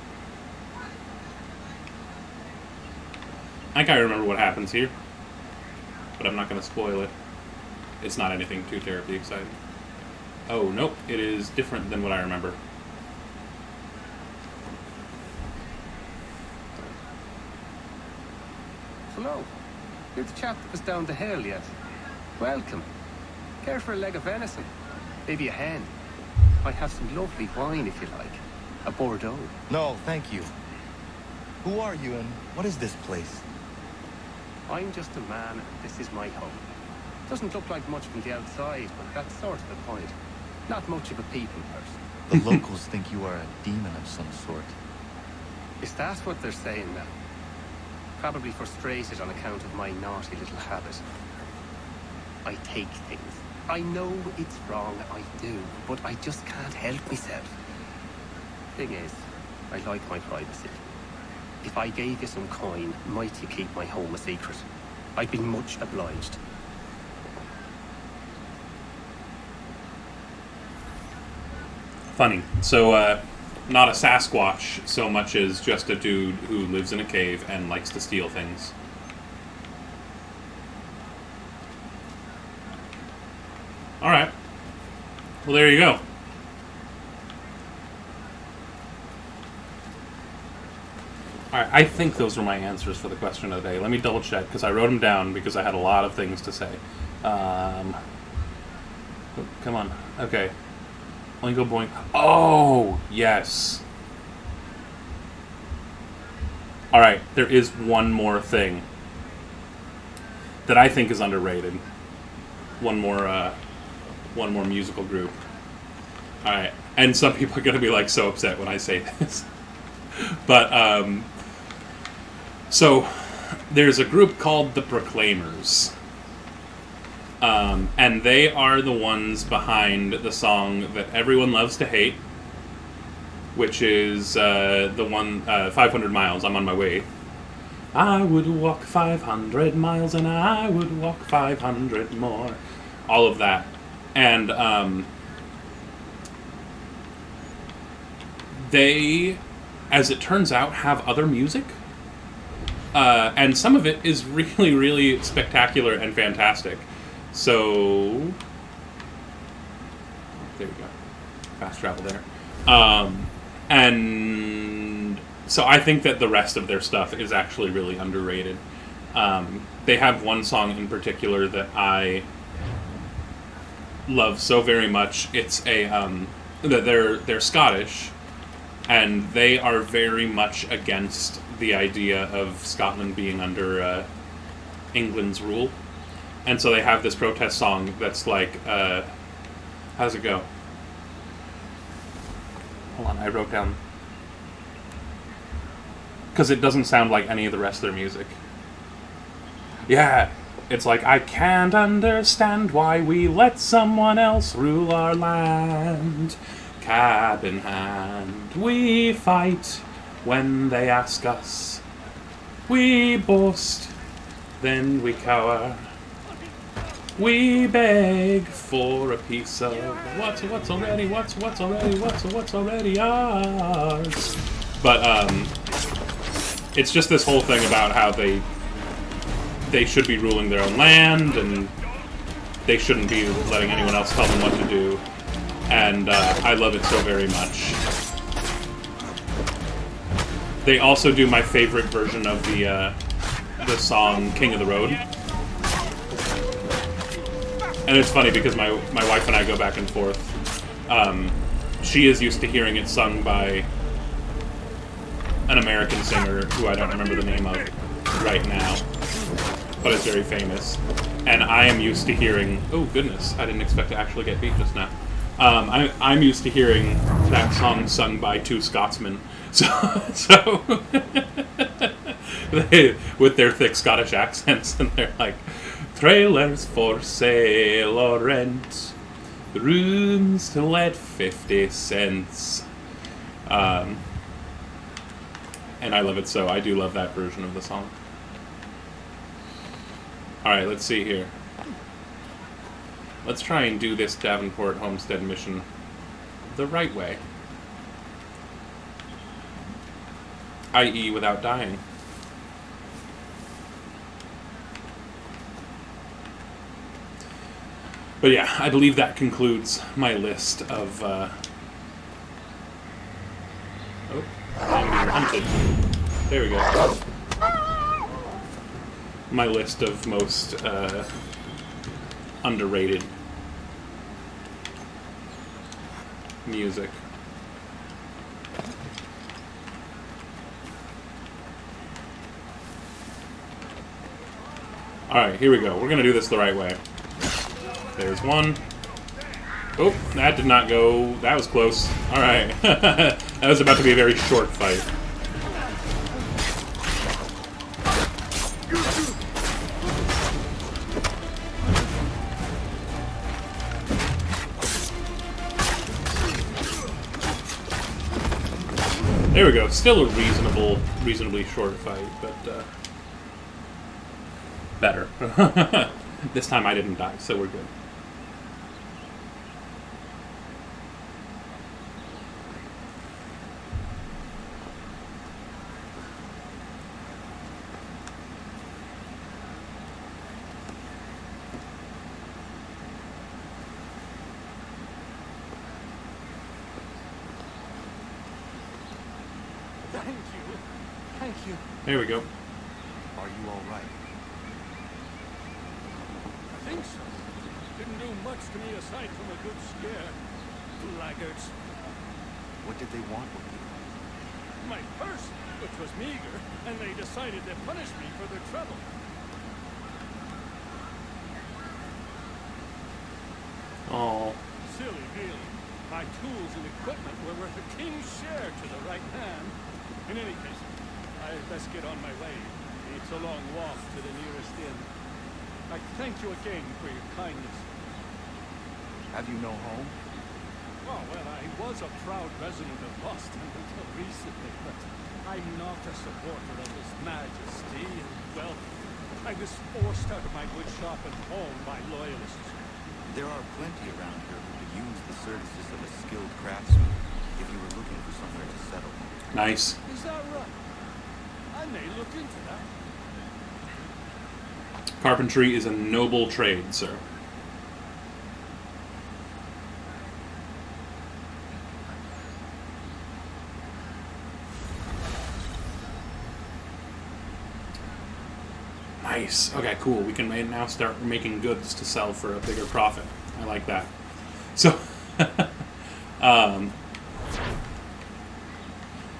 Speaker 1: I think I remember what happens here. But I'm not going to spoil it. It's not anything too terribly exciting. Oh, nope. It is different than what I remember.
Speaker 4: Hello. You're the chap that was down the hill yet. Welcome. Care for a leg of venison? Maybe a hen? I have some lovely wine if you like. A Bordeaux.
Speaker 5: No, thank you. Who are you and what is this place?
Speaker 4: I'm just a man and this is my home. Doesn't look like much from the outside, but that's sort of the point. Not much of a people person.
Speaker 5: The locals think you are a demon of some sort.
Speaker 4: Is that what they're saying now? Probably frustrated on account of my naughty little habit. I take things. I know it's wrong, I do, but I just can't help myself. Thing is, I like my privacy. If I gave you some coin, might you keep my home a secret? I'd be much obliged.
Speaker 1: Funny. So, not a Sasquatch so much as just a dude who lives in a cave and likes to steal things. Alright. Well, there you go. Alright, I think those were my answers for the question of the day. Let me double check, because I wrote them down because I had a lot of things to say. Come on. Okay. Let me go boing. Oh, yes. Alright, there is one more thing that I think is underrated. One more musical group. Alright, and some people are going to be, like, so upset when I say this. But, so, there's a group called the Proclaimers. And they are the ones behind the song that everyone loves to hate, which is the one, 500 Miles, I'm on my way. I would walk 500 miles and I would walk 500 more. All of that. And they, as it turns out, have other music. And some of it is really, really spectacular and fantastic. So, fast travel there. And so I think that the rest of their stuff is actually really underrated. They have one song in particular that I love so very much. It's they're Scottish, and they are very much against the idea of Scotland being under England's rule. And so they have this protest song that's like, how's it go? Hold on, I wrote down. Because it doesn't sound like any of the rest of their music. Yeah, it's like, I can't understand why we let someone else rule our land. Cap in hand, we fight when they ask us. We boast, then we cower. We beg for a piece of what's already ours. But it's just this whole thing about how they should be ruling their own land, and they shouldn't be letting anyone else tell them what to do. And I love it so very much. They also do my favorite version of the song "King of the Road." And it's funny because my wife and I go back and forth. She is used to hearing it sung by an American singer who I don't remember the name of right now, but it's very famous. And I am used to hearing... Oh, goodness. I didn't expect to actually get beat just now. I'm used to hearing that song sung by two Scotsmen. So they, with their thick Scottish accents, and they're like... Trailers for sale or rent, rooms to let 50 cents. And I love it so. I do love that version of the song. Alright, let's see here. Let's try and do this Davenport Homestead mission the right way. I.e. without dying. But yeah, I believe that concludes my list of... Oh, I'm being hunted. There we go. My list of most underrated music. Alright, here we go. We're going to do this the right way. There's one. Oh, that did not go... That was close. Alright. That was about to be a very short fight. There we go. Still a reasonably short fight, but better. This time I didn't die, so we're good.
Speaker 3: Thank you.
Speaker 1: There we go.
Speaker 3: Are you all right?
Speaker 6: I think so. Didn't do much to me aside from a good scare. Laggards.
Speaker 5: What did they want with you?
Speaker 6: My purse, which was meager, and they decided to punish me for their trouble.
Speaker 1: Oh.
Speaker 6: Silly, really. My tools and equipment were worth a king's share to the right man. In any case, I'd best get on my way. It's a long walk to the nearest inn. I thank you again for your kindness.
Speaker 5: Have you no home?
Speaker 6: Oh, well, I was a proud resident of Boston until recently, but I'm not a supporter of His Majesty, and, well, I was forced out of my wood shop and home by loyalists.
Speaker 5: There are plenty around here who could use the services of a skilled craftsman if you were looking for somewhere to settle.
Speaker 1: Nice.
Speaker 6: Is that right? I may look into that.
Speaker 1: Carpentry is a noble trade, sir. Nice. Okay, cool. We can now start making goods to sell for a bigger profit. I like that. So,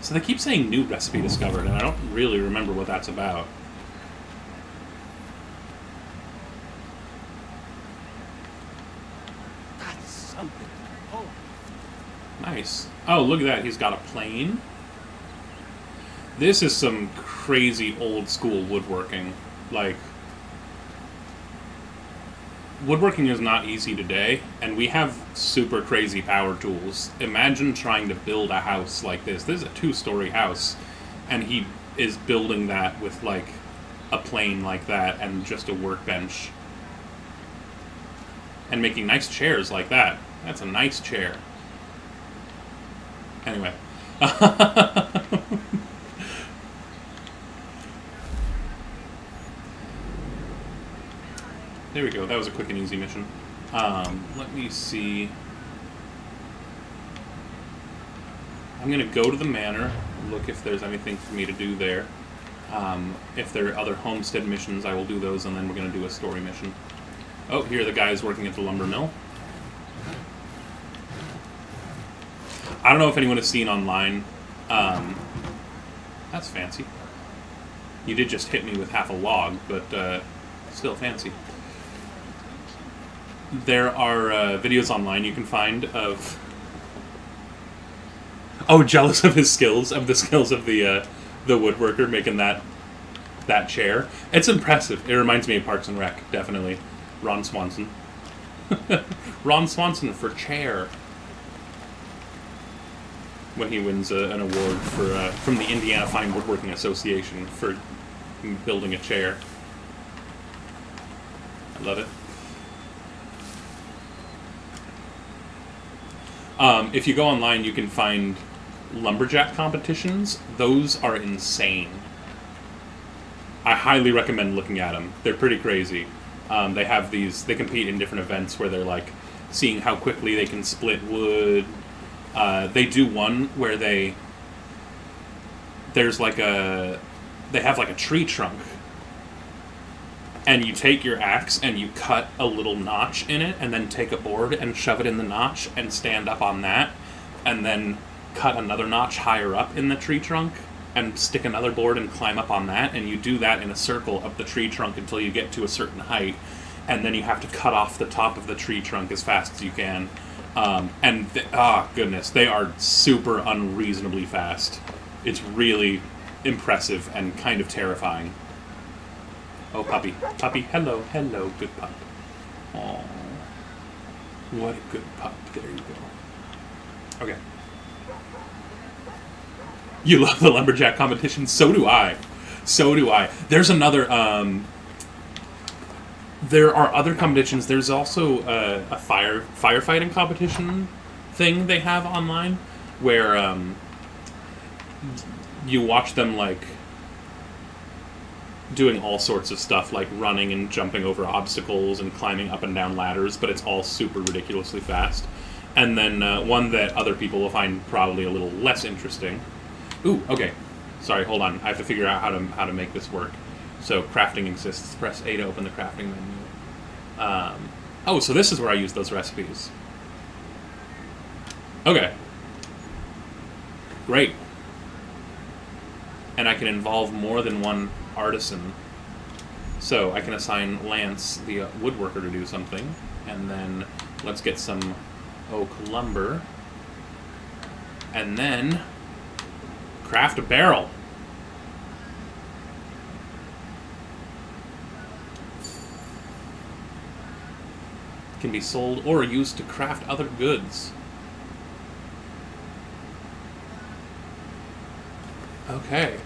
Speaker 1: so they keep saying new recipe discovered, and I don't really remember what that's about.
Speaker 3: That's something. Oh,
Speaker 1: Nice. Oh, look at that. He's got a plane. This is some crazy old school woodworking. Like, woodworking is not easy today, and we have super crazy power tools. Imagine trying to build a house like this. This is a 2-story house, and he is building that with, like, a plane like that and just a workbench. And making nice chairs like that. That's a nice chair. Anyway. There we go. That was a quick and easy mission. Let me see. I'm going to go to the manor, look if there's anything for me to do there. If there are other homestead missions, I will do those, and then we're going to do a story mission. Oh, here are the guys working at the lumber mill. I don't know if anyone has seen online. That's fancy. You did just hit me with half a log, but still fancy. There are videos online you can find of... Oh, jealous of his skills, of the skills of the woodworker making that chair. It's impressive. It reminds me of Parks and Rec, definitely. Ron Swanson. Ron Swanson for chair. When he wins an award for from the Indiana Fine Woodworking Association for building a chair. I love it. If you go online, you can find lumberjack competitions. Those are insane. I highly recommend looking at them. They're pretty crazy. They have these... They compete in different events where they're, like, seeing how quickly they can split wood. They do one where there's, like, they have, like, a tree trunk. And you take your axe and you cut a little notch in it, and then take a board and shove it in the notch and stand up on that, and then cut another notch higher up in the tree trunk and stick another board and climb up on that, and you do that in a circle up the tree trunk until you get to a certain height, and then you have to cut off the top of the tree trunk as fast as you can. Goodness, they are super unreasonably fast. It's really impressive and kind of terrifying. Oh, puppy. Puppy, hello, hello, good pup. Aww. What a good pup. There you go. Okay. You love the lumberjack competition? So do I. So do I. There's another, there are other competitions. There's also a firefighting competition thing they have online where you watch them, like, doing all sorts of stuff, like running and jumping over obstacles and climbing up and down ladders, but it's all super ridiculously fast. And then one that other people will find probably a little less interesting. Ooh, okay. Sorry, hold on. I have to figure out how to make this work. So crafting exists. Press A to open the crafting menu. Oh, so this is where I use those recipes. Okay. Great. And I can involve more than one artisan. So I can assign Lance, the woodworker, to do something. And then let's get some oak lumber. And then craft a barrel. Can be sold or used to craft other goods. Okay.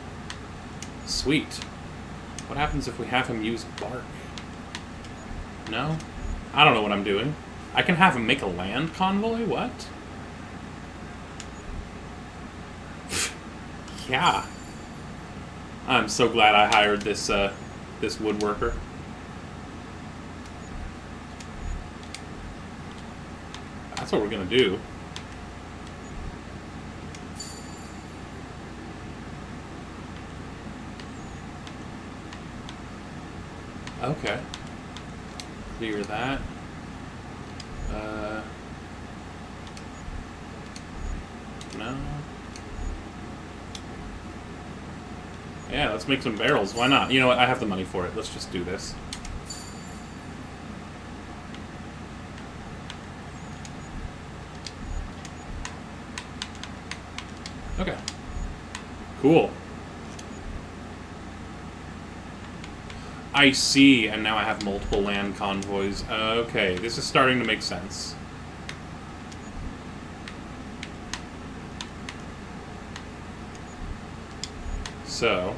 Speaker 1: Sweet. What happens if we have him use bark? No? I don't know what I'm doing. I can have him make a land convoy? What? Yeah. I'm so glad I hired this this woodworker. That's what we're gonna do. Okay. Clear that. No. Yeah, let's make some barrels. Why not? You know what? I have the money for it. Let's just do this. Okay. Cool. I see, and now I have multiple land convoys. Okay, this is starting to make sense. So...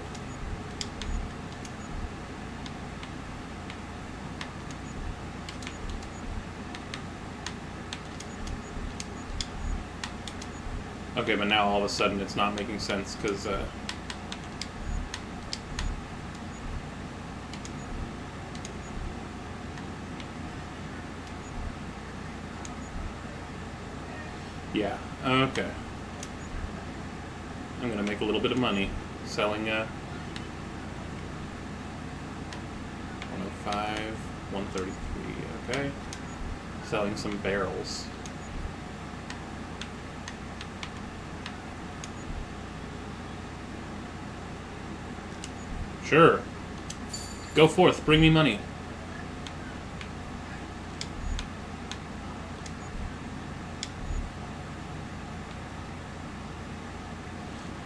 Speaker 1: Okay, but now all of a sudden it's not making sense, because, yeah, okay. I'm gonna make a little bit of money selling, 105, 133, okay. Selling some barrels. Sure. Go forth, bring me money.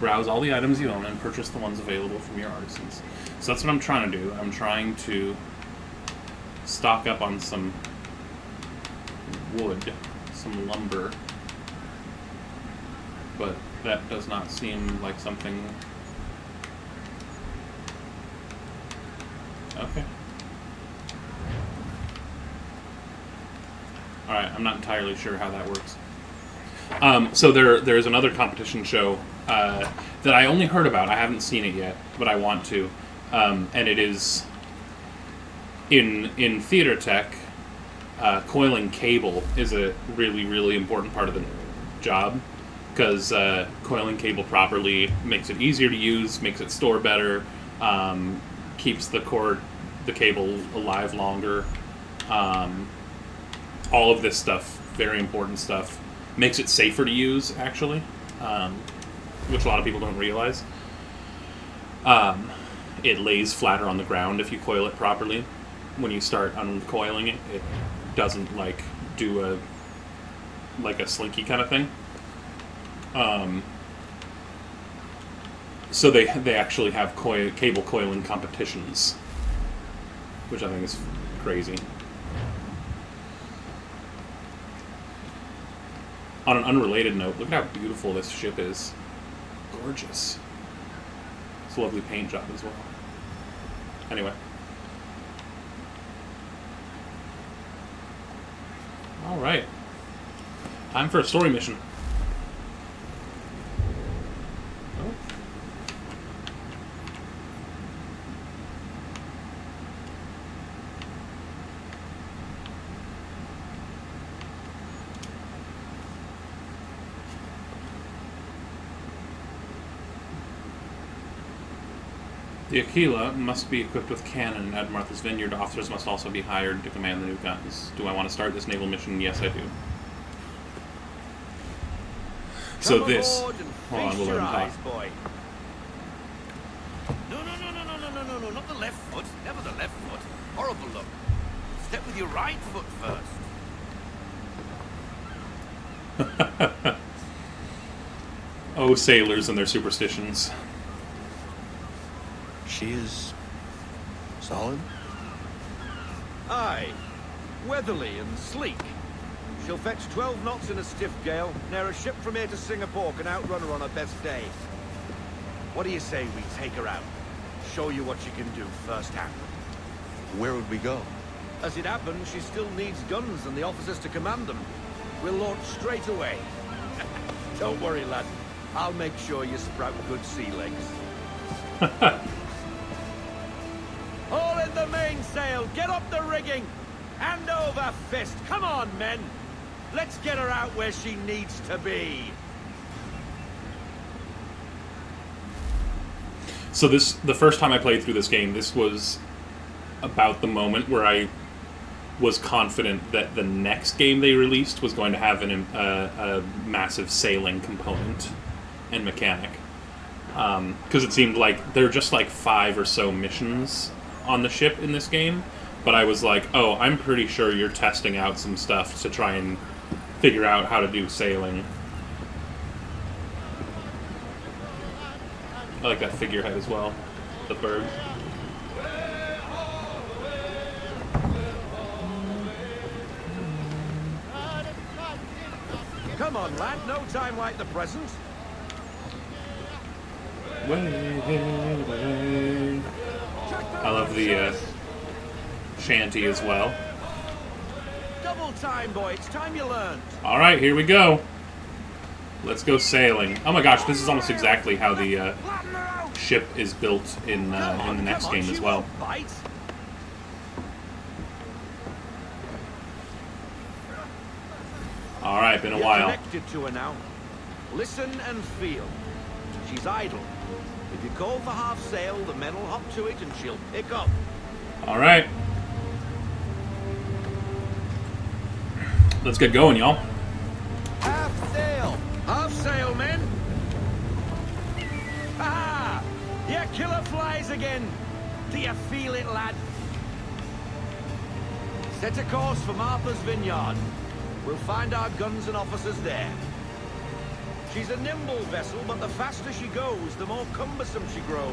Speaker 1: Browse all the items you own and purchase the ones available from your artisans. So that's what I'm trying to do. I'm trying to stock up on some wood, some lumber. But that does not seem like something... Okay. Alright, I'm not entirely sure how that works. So there's another competition show that I only heard about. I haven't seen it yet, but I want to. And it is in theater tech. Coiling cable is a really, really important part of the job, because coiling cable properly makes it easier to use, makes it store better, keeps the cable alive longer. All of this stuff, very important stuff. Makes it safer to use, actually, which a lot of people don't realize. It lays flatter on the ground if you coil it properly. When you start uncoiling it, it doesn't do a slinky kind of thing. So they actually have cable coiling competitions, which I think is crazy. On an unrelated note, look at how beautiful this ship is. Gorgeous. It's a lovely paint job as well. Anyway. Alright. Time for a story mission. Oh. The Aquila must be equipped with cannon at Martha's Vineyard. Officers must also be hired to command the new guns. Do I want to start this naval mission? Yes, I do. So this... Hold on, we'll let him talk.
Speaker 3: Boy. No, not the left foot. Never the left foot. Horrible look. Step with your right foot first.
Speaker 1: Oh, sailors and their superstitions.
Speaker 5: She is... solid?
Speaker 3: Aye. Weatherly and sleek. She'll fetch 12 knots in a stiff gale. Ne'er a ship from here to Singapore can outrun her on her best day. What do you say we take her out? Show you what she can do firsthand.
Speaker 5: Where would we go?
Speaker 3: As it happens, she still needs guns and the officers to command them. We'll launch straight away. Don't worry, lad. I'll make sure you sprout good sea legs. All in the mainsail! Get up the rigging! Hand over fist! Come on, men! Let's get her out where she needs to be!
Speaker 1: So the first time I played through this game, this was about the moment where I was confident that the next game they released was going to have a massive sailing component and mechanic. Because it seemed like there are just like 5 or so missions on the ship in this game, but I was like, oh, I'm pretty sure you're testing out some stuff to try and figure out how to do sailing. I like that figurehead as well, the bird.
Speaker 3: Come on, lad, no time like the present.
Speaker 1: I love the shanty as well.
Speaker 3: Double time, boy, it's time you learned.
Speaker 1: Alright, here we go. Let's go sailing. Oh my gosh, this is almost exactly how the ship is built in the next game as well. Alright, been a while.
Speaker 3: Connected to her now. Listen and feel. She's idle. If you call for half sail, the men will hop to it and she'll pick up.
Speaker 1: Alright. Let's get going, y'all.
Speaker 3: Half sail! Half sail, men! Ah! Your killer flies again! Do you feel it, lad? Set a course for Martha's Vineyard. We'll find our guns and officers there. She's a nimble vessel, but the faster she goes, the more cumbersome she grows.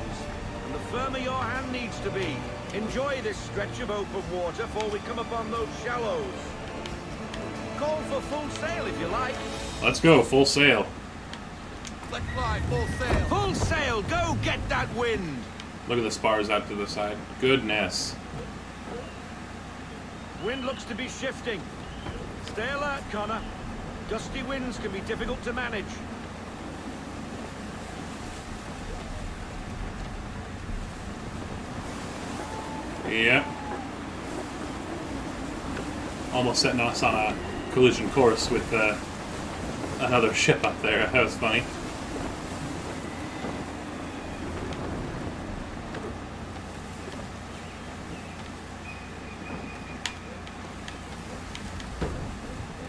Speaker 3: And the firmer your hand needs to be. Enjoy this stretch of open water before we come upon those shallows. Call for full sail if you like.
Speaker 1: Let's go, full sail.
Speaker 3: Let's fly, full sail. Full sail, go get that wind.
Speaker 1: Look at the spars out to the side. Goodness.
Speaker 3: Wind looks to be shifting. Stay alert, Connor. Gusty winds can be difficult to manage.
Speaker 1: Yep. Almost setting us on a collision course with another ship up there. That was funny.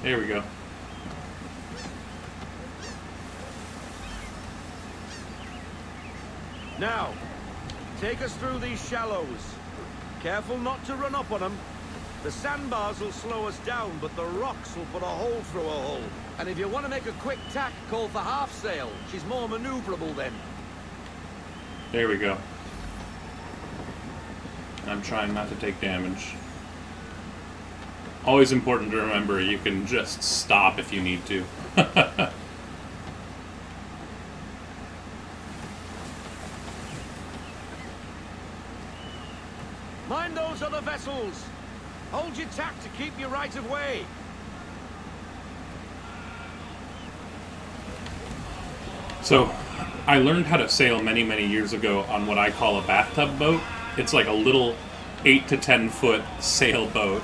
Speaker 1: There we go.
Speaker 3: Now, take us through these shallows. Careful not to run up on them. The sandbars will slow us down, but the rocks will put a hole through a hull. And if you want to make a quick tack, call for half sail. She's more maneuverable then.
Speaker 1: There we go. I'm trying not to take damage. Always important to remember you can just stop if you need to.
Speaker 3: Mind those other vessels. Hold your tack to keep your right of way.
Speaker 1: So, I learned how to sail many, many years ago on what I call a bathtub boat. It's like a little 8 to 10 foot sailboat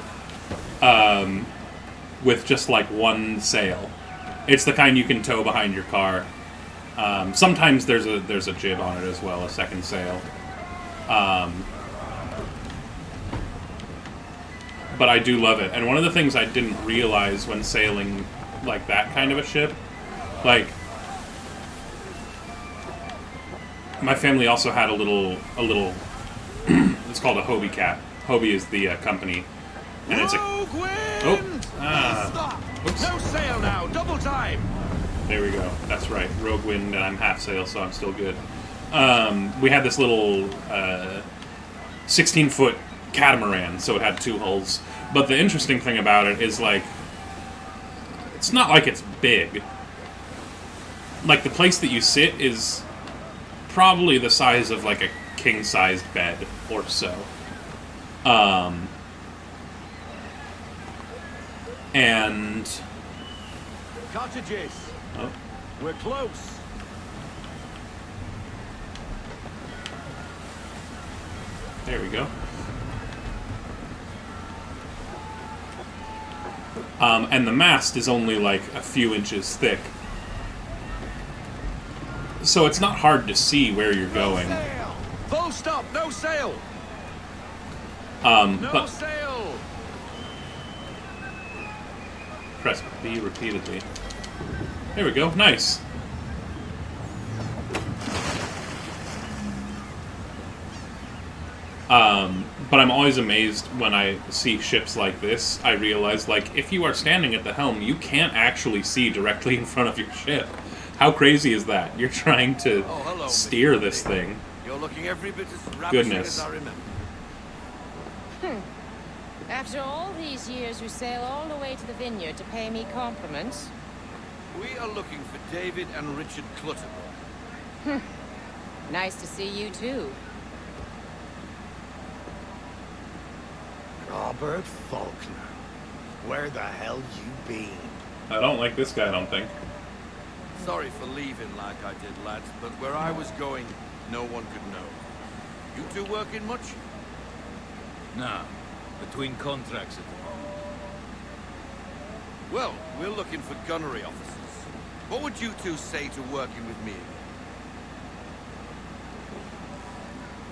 Speaker 1: with just like one sail. It's the kind you can tow behind your car. Sometimes there's a jib on it as well, a second sail. But I do love it. And one of the things I didn't realize when sailing like that kind of a ship, like, my family also had a little it's called a Hobie cat. Hobie is the company. And it's a... Oops.
Speaker 3: No sail now, double time.
Speaker 1: There we go. That's right. Rogue wind, and I'm half sail, so I'm still good. We had this little 16-foot catamaran, so it had 2 hulls. But the interesting thing about it is, like, it's not like it's big. Like, the place that you sit is probably the size of, like, a king-sized bed or so. And...
Speaker 3: Cottages.
Speaker 1: Oh.
Speaker 3: We're close.
Speaker 1: There we go. And the mast is only like a few inches thick. So it's not hard to see where you're going.
Speaker 3: Full stop, no sail.
Speaker 1: But
Speaker 3: sail.
Speaker 1: press B repeatedly. There we go. Nice. But I'm always amazed when I see ships like this. I realize, like, if you are standing at the helm, you can't actually see directly in front of your ship. How crazy is that? You're trying to steer this thing.
Speaker 3: You're looking every bit as ravishing
Speaker 1: Goodness.
Speaker 3: as I remember.
Speaker 7: After all these years, you sail all the way to the vineyard to pay me compliments?
Speaker 3: We are looking for David and Richard Clutterbuck.
Speaker 7: Nice to see you, too.
Speaker 8: Robert Faulkner, where the hell you been?
Speaker 1: I don't like this guy, I don't think.
Speaker 3: Sorry for leaving like I did, lads, but where I was going, no one could know. You two working much?
Speaker 9: Nah, between contracts at the moment.
Speaker 3: Well, we're looking for gunnery officers. What would you two say to working with me?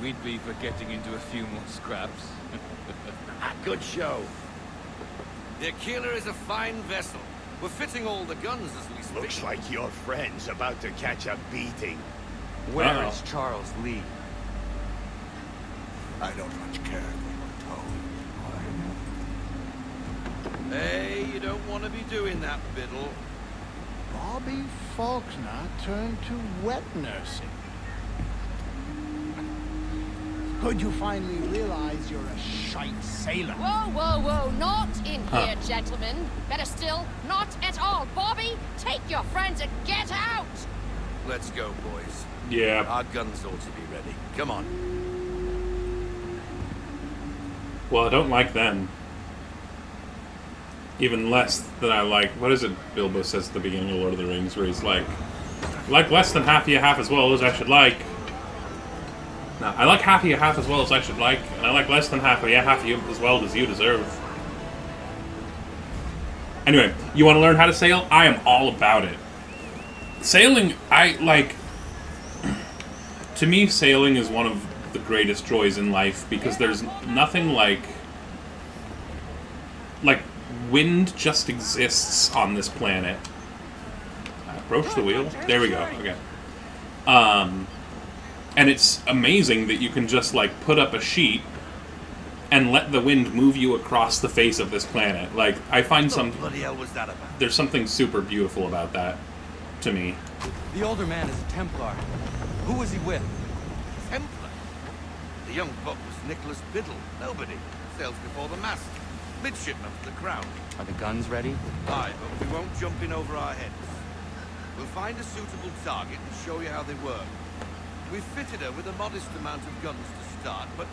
Speaker 9: We'd be for getting into a few more scraps.
Speaker 8: Good show.
Speaker 3: The Aquila is a fine vessel. We're fitting all the guns as we speak.
Speaker 8: Looks like your friend's about to catch a beating.
Speaker 5: Where is Charles Lee?
Speaker 8: I don't much care if we were told.
Speaker 3: Hey, you don't want to be doing that, Biddle.
Speaker 10: Bobby Faulkner turned to wet nursing. Could you finally realize you're a shite sailor?
Speaker 7: Whoa, whoa, whoa, not in here, gentlemen. Better still, not at all. Bobby, take your friends and get out!
Speaker 3: Let's go, boys.
Speaker 1: Yeah.
Speaker 3: Our guns ought to be ready. Come on.
Speaker 1: Well, I don't like them. Even less than I like... What is it Bilbo says at the beginning of Lord of the Rings, where he's like less than half of you half as well as I should like. No, I like half of you half as well as I should like, and I like less than half of you as well as you deserve. Anyway, you want to learn how to sail? I am all about it. Sailing, to me, sailing is one of the greatest joys in life, because there's nothing like wind just exists on this planet. Approach the wheel. There we go. Okay. And it's amazing that you can just, put up a sheet and let the wind move you across the face of this planet. I find
Speaker 3: What the bloody hell was that about?
Speaker 1: there's something super beautiful about that, to me.
Speaker 5: The older man is a Templar. Who was he with?
Speaker 3: Templar. The young buck was Nicholas Biddle. Nobody. Sails before the mast. Midshipman for the Crown.
Speaker 5: Are the guns ready?
Speaker 3: Aye, but we won't jump in over our heads. We'll find a suitable target and show you how they work. We've fitted her with a modest amount of guns to start, but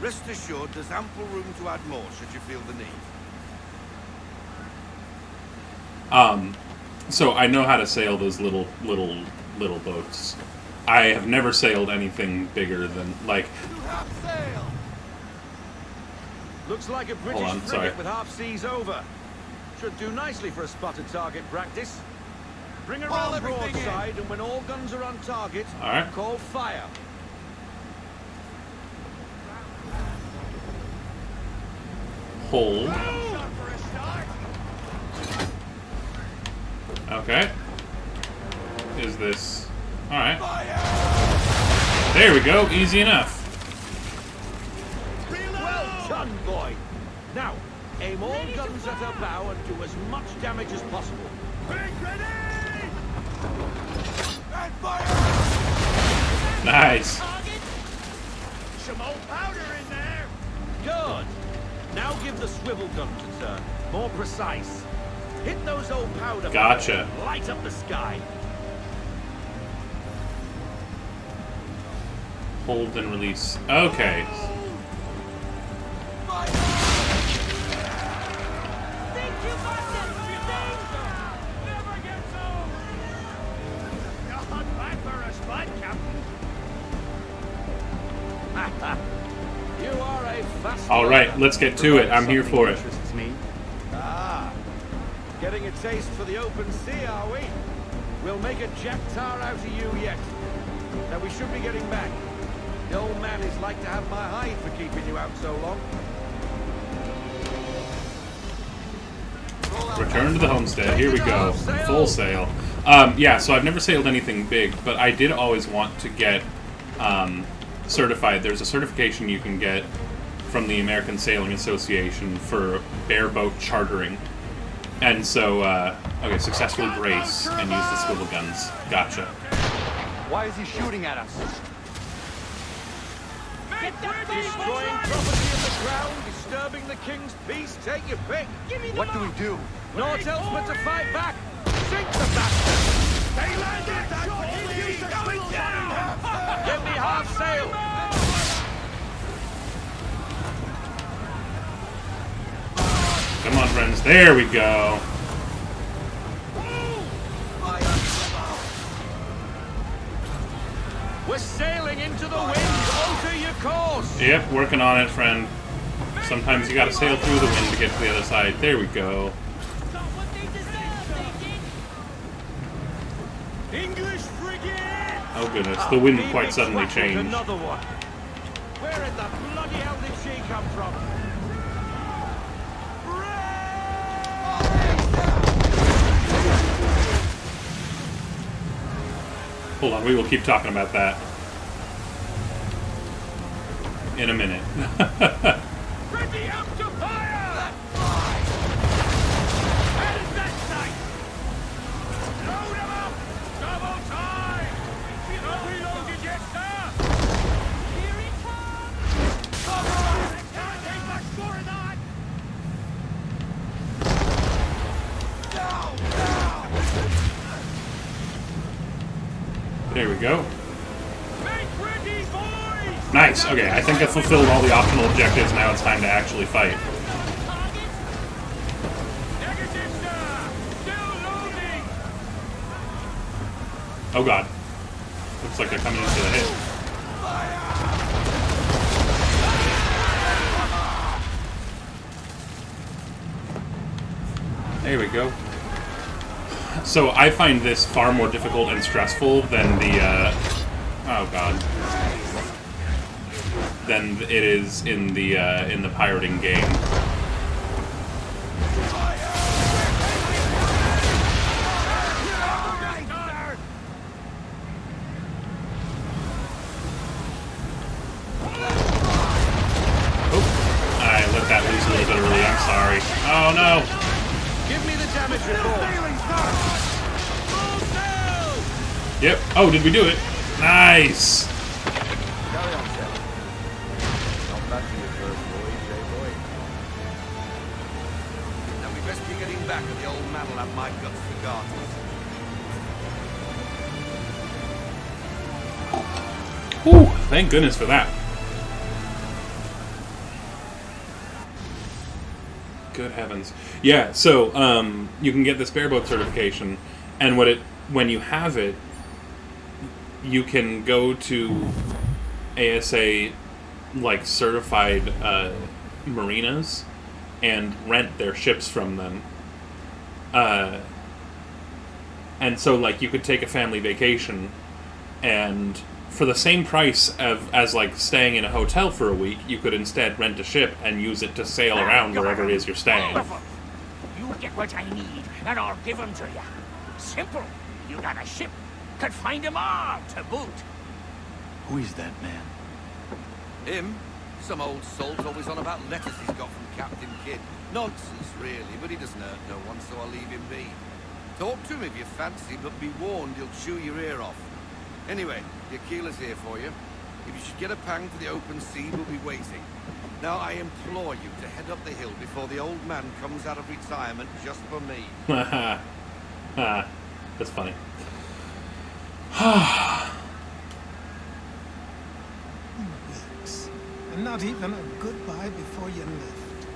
Speaker 3: rest assured there's ample room to add more should you feel the need.
Speaker 1: So I know how to sail those little boats. I have never sailed anything bigger than,
Speaker 3: Half sail!
Speaker 6: Looks like a British
Speaker 1: on, sorry.
Speaker 6: frigate with half seas over. Should do nicely for a spotted target practice. Bring her
Speaker 3: Haul
Speaker 6: around
Speaker 3: everything
Speaker 6: broadside, and when all guns are on target,
Speaker 1: Alright.
Speaker 6: call fire.
Speaker 1: hold. Okay. Is this... Alright. There we go, easy enough.
Speaker 6: Well done, boy. Now, aim all guns at her bow and do as much damage as possible.
Speaker 3: And fire!
Speaker 1: Nice.
Speaker 6: Some old powder in there. Good. Now give the swivel gun to turn. More precise. Hit those old powder.
Speaker 1: Gotcha.
Speaker 6: balls. Light up the sky.
Speaker 1: Hold and release. Okay.
Speaker 6: You are a fast
Speaker 1: Alright, let's get to it. I'm here for it.
Speaker 5: Interests me.
Speaker 6: Ah, getting a taste for the open sea, are we? We'll make a jack tar out of you yet. Now we should be getting back. The old man is like to have my hide for keeping you out so long.
Speaker 1: Return to the homestead. Here we go. Full sail. Yeah, so I've never sailed anything big, but I did always want to get certified. There's a certification you can get from the American Sailing Association for bareboat chartering. And so, okay, successfully brace and use the swivel guns. Gotcha.
Speaker 3: Why is he shooting at us?
Speaker 11: Destroying property of the crown, disturbing the king's peace, take your pick.
Speaker 3: What do we do?
Speaker 11: Naught else but to fight back. Sink the bastard! They landed! Going down! Give me half sail!
Speaker 1: Come on, friends. There we go.
Speaker 11: We're sailing into the wind. Alter your course.
Speaker 1: Yep, working on it, friend. Sometimes you gotta sail through the wind to get to the other side. There we go.
Speaker 11: English frigate!
Speaker 1: Oh goodness, the wind quite suddenly changed.
Speaker 11: Another one. Where in the bloody hell did she come from?
Speaker 1: Hold on, we will keep talking about that in a minute.
Speaker 11: Ready up to fire! Here's that sight! Load 'em up! Double time! Not reloaded yet, sir! Here it comes! Come on! Can't take much more of that!
Speaker 1: There we go.
Speaker 11: Make ready, boys!
Speaker 1: Nice, okay, I think I fulfilled all the optional objectives, now it's time to actually fight.
Speaker 11: Negative, sir! Still loading!
Speaker 1: Oh god. Looks like they're coming into the hit. There we go. So I find this far more difficult and stressful than the, oh god. Than it is in the pirating game. Oh, I let that loose a little bit early, I'm sorry. Oh no!
Speaker 11: Give me the damage report!
Speaker 1: Yep. Oh, did we do it? Nice!
Speaker 11: Carry on, Seth. Not bad for your first voyage, eh, boy? Now we best be getting back, or the old man will have my guts for garters.
Speaker 1: Whew, thank goodness for that. Good heavens. Yeah, so, you can get this bareboat certification, and when you have it, you can go to ASA, like, certified marinas and rent their ships from them. And so, like, you could take a family vacation, and for the same price as like, staying in a hotel for a week, you could instead rent a ship and use it to sail around wherever it is you're staying.
Speaker 12: You get what I need, and I'll give them to you. Simple. You got a ship. Could find them all to boot.
Speaker 5: Who is that man?
Speaker 11: Him? Some old salt always on about letters he's got from Captain Kidd. Nonsense, really, but he doesn't hurt no one, so I'll leave him be. Talk to him if you fancy, but be warned he'll chew your ear off. Anyway, the Aquila's here for you. If you should get a pang for the open sea, we'll be waiting. Now, I implore you to head up the hill before the old man comes out of retirement just for me.
Speaker 1: That's funny.
Speaker 10: Weeks. And not even a goodbye before you left.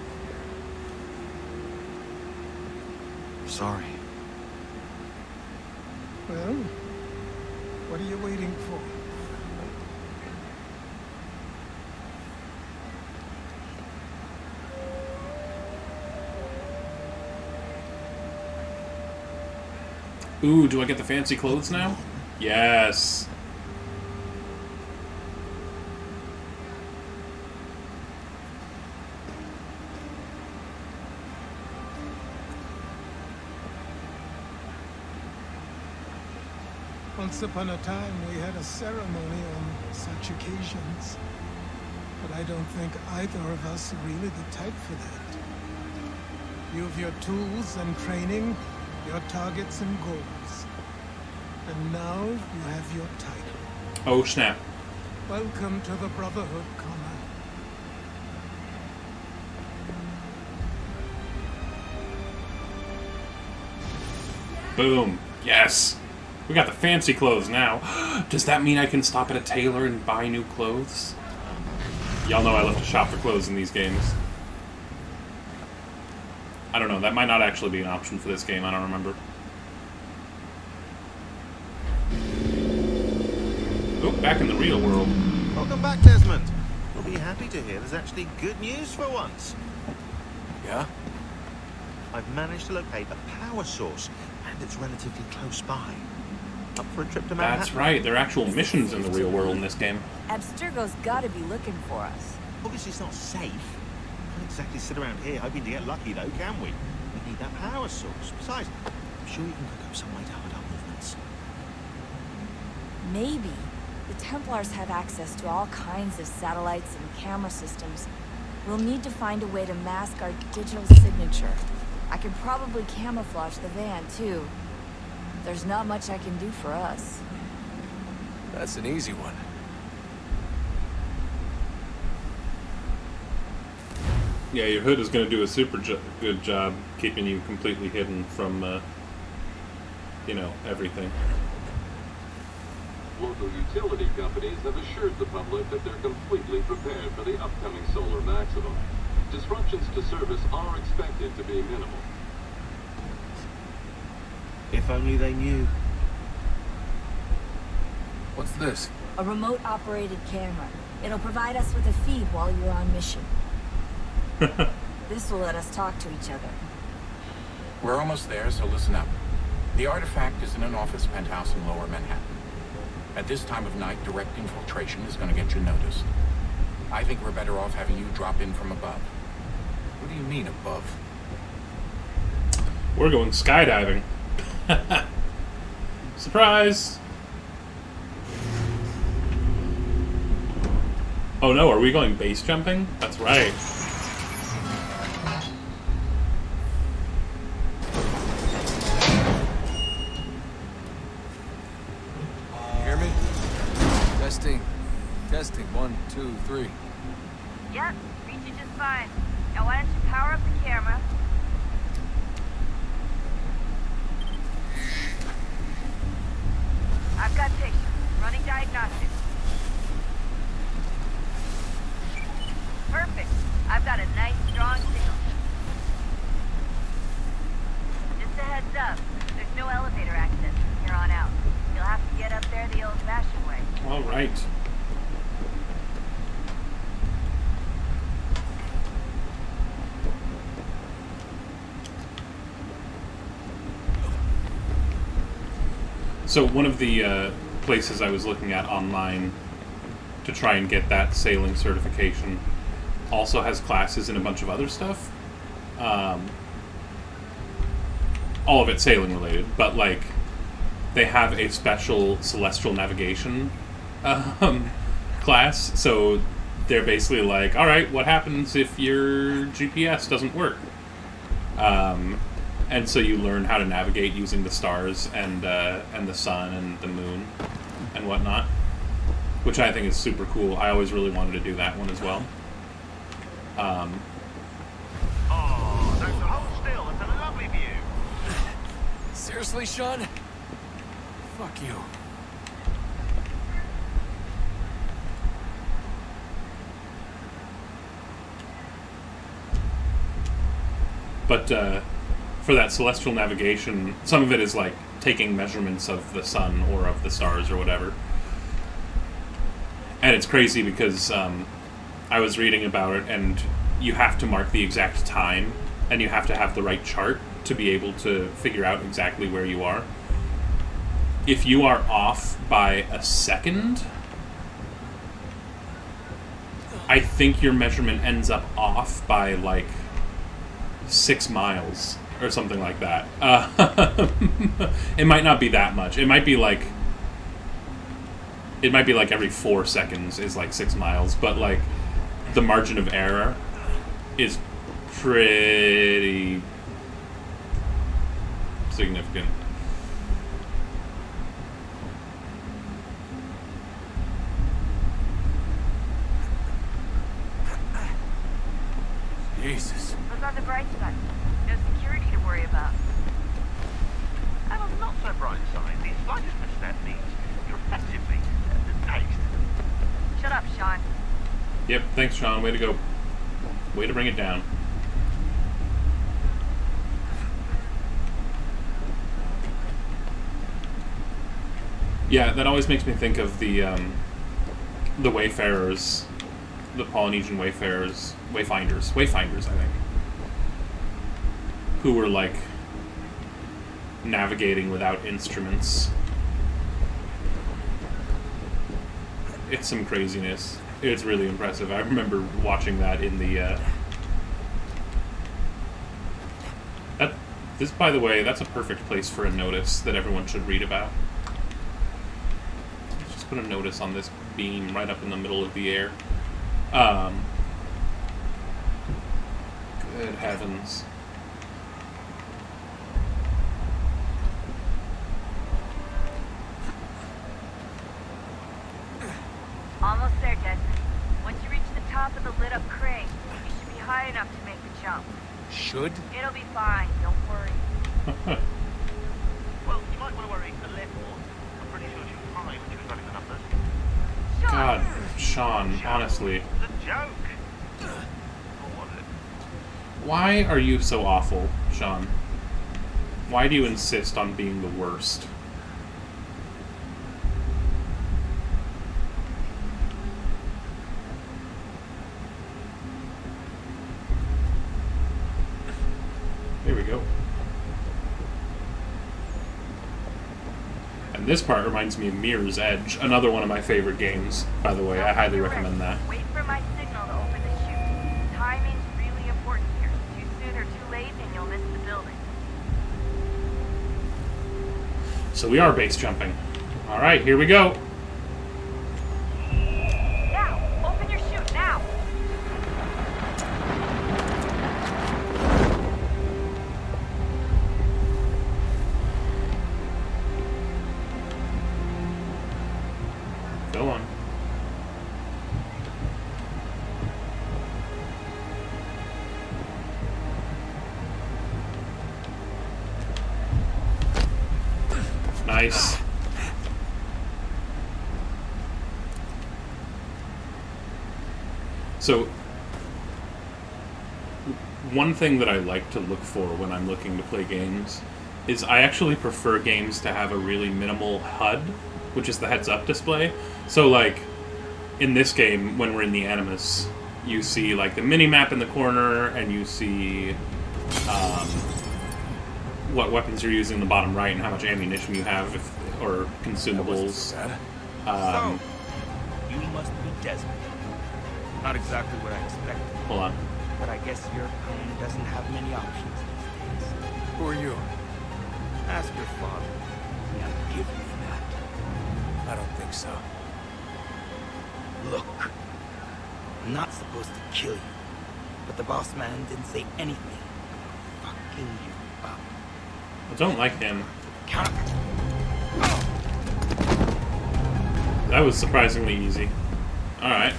Speaker 5: Sorry.
Speaker 10: Well, what are you waiting for?
Speaker 1: Ooh, do I get the fancy clothes now? Yes.
Speaker 10: Once upon a time, we had a ceremony on such occasions. But I don't think either of us are really the type for that. You have your tools and training, your targets and goals. And now you have your title.
Speaker 1: Oh, snap.
Speaker 10: Welcome to the Brotherhood, Connor.
Speaker 1: Boom. Yes. We got the fancy clothes now. Does that mean I can stop at a tailor and buy new clothes? Y'all know I love to shop for clothes in these games. I don't know. That might not actually be an option for this game. I don't remember. Oh, back in the real world.
Speaker 13: Welcome back, Desmond. We'll be happy to hear there's actually good news for once.
Speaker 5: Yeah?
Speaker 13: I've managed to locate a power source, and it's relatively close by. Up for a trip to Manhattan?
Speaker 1: That's right. There are actual missions in the real world in this game.
Speaker 14: Abstergo's gotta be looking for us.
Speaker 13: Obviously it's not safe. Can't exactly sit around here hoping to get lucky, though, can we? We need that power source. Besides, I'm sure you can cook up some way to hide our movements.
Speaker 14: Maybe. The Templars have access to all kinds of satellites and camera systems. We'll need to find a way to mask our digital signature. I can probably camouflage the van, too. There's not much I can do for us.
Speaker 5: That's an easy one.
Speaker 1: Yeah, your hood is going to do a super good job keeping you completely hidden from, you know, everything.
Speaker 15: Local utility companies have assured the public that they're completely prepared for the upcoming solar maximum. Disruptions to service are expected to be minimal.
Speaker 13: If only they knew.
Speaker 5: What's this?
Speaker 14: A remote-operated camera. It'll provide us with a feed while you're on mission. This will let us talk to each other.
Speaker 16: We're almost there, so listen up. The artifact is in an office penthouse in Lower Manhattan. At this time of night, direct infiltration is going to get you noticed. I think we're better off having you drop in from above. What do you mean, above?
Speaker 1: We're going skydiving. Surprise! Oh no, are we going base jumping? That's right.
Speaker 5: You hear me? Testing. Testing. 1, 2, 3.
Speaker 17: Yep, reach you just fine. Now why don't you power up the camera? I've got pictures. Running diagnostics. Perfect. I've got a nice, strong signal. Just a heads up. There's no elevator access from here on out. You'll have to get up there the old-fashioned way.
Speaker 1: All right. So one of the places I was looking at online to try and get that sailing certification also has classes in a bunch of other stuff. All of it sailing related, but like they have a special celestial navigation class. So they're basically like, all right, what happens if your GPS doesn't work? And so you learn how to navigate using the stars and the sun and the moon and whatnot, which I think is super cool. I always really wanted to do that one as well.
Speaker 13: Oh, don't hold still. It's a lovely view.
Speaker 5: Seriously, Sean? Fuck you.
Speaker 1: But for that celestial navigation, some of it is like taking measurements of the sun or of the stars or whatever. And it's crazy because I was reading about it, and you have to mark the exact time, and you have to have the right chart to be able to figure out exactly where you are. If you are off by a second, I think your measurement ends up off by like 6 miles or something like that. It might not be that much. It might be like it might be like every 4 seconds is like 6 miles, but like the margin of error is pretty significant.
Speaker 3: Jesus.
Speaker 17: Look on the bright side. No security to worry about.
Speaker 8: And on the not so bright side, the slightest misstep means you're effectively tased.
Speaker 17: Shut up, Sean.
Speaker 1: Yep, thanks, Sean. Way to go. Way to bring it down. Yeah, that always makes me think of the wayfarers, the Polynesian wayfarers, wayfinders, I think, who were like navigating without instruments. It's some craziness. It's really impressive. I remember watching that in the this, by the way, that's a perfect place for a notice that everyone should read about. Let's just put a notice on this beam right up in the middle of the air. Good heavens.
Speaker 17: Almost there, Desmond. Once you reach the top of the lit-up crane, you should be high enough to make the jump.
Speaker 3: Should?
Speaker 17: It'll be fine. Don't worry.
Speaker 8: Well, you might want to worry a little more. I'm pretty sure she was fine when she was running the numbers.
Speaker 1: God, Sean, honestly.
Speaker 8: It's a joke. Or was it?
Speaker 1: Why are you so awful, Sean? Why do you insist on being the worst? Here we go. And this part reminds me of Mirror's Edge, another one of my favorite games, by the way. I highly recommend that.
Speaker 17: Wait for my signal to open the chute. Timing's really important here. Too soon or too late, and you'll miss the building.
Speaker 1: So we are base jumping. Alright, here we go.
Speaker 17: Now! Open your chute, now!
Speaker 1: Go on. Nice. So, one thing that I like to look for when I'm looking to play games is I actually prefer games to have a really minimal HUD, which is the heads-up display. So, like, in this game, when we're in the Animus, you see, like, the mini-map in the corner, and you see what weapons you're using in the bottom right and how much ammunition you have, or consumables.
Speaker 3: So, you must be Desmond. Not exactly what I expected.
Speaker 1: Hold on.
Speaker 3: But I guess your kind doesn't have many options these days. Who are you? Ask your father. He'll give me that. I don't think so.
Speaker 12: Look, I'm not supposed to kill you, but the boss man didn't say anything. Fucking you up.
Speaker 1: I don't like him.
Speaker 12: Count.
Speaker 1: That was surprisingly easy. Alright.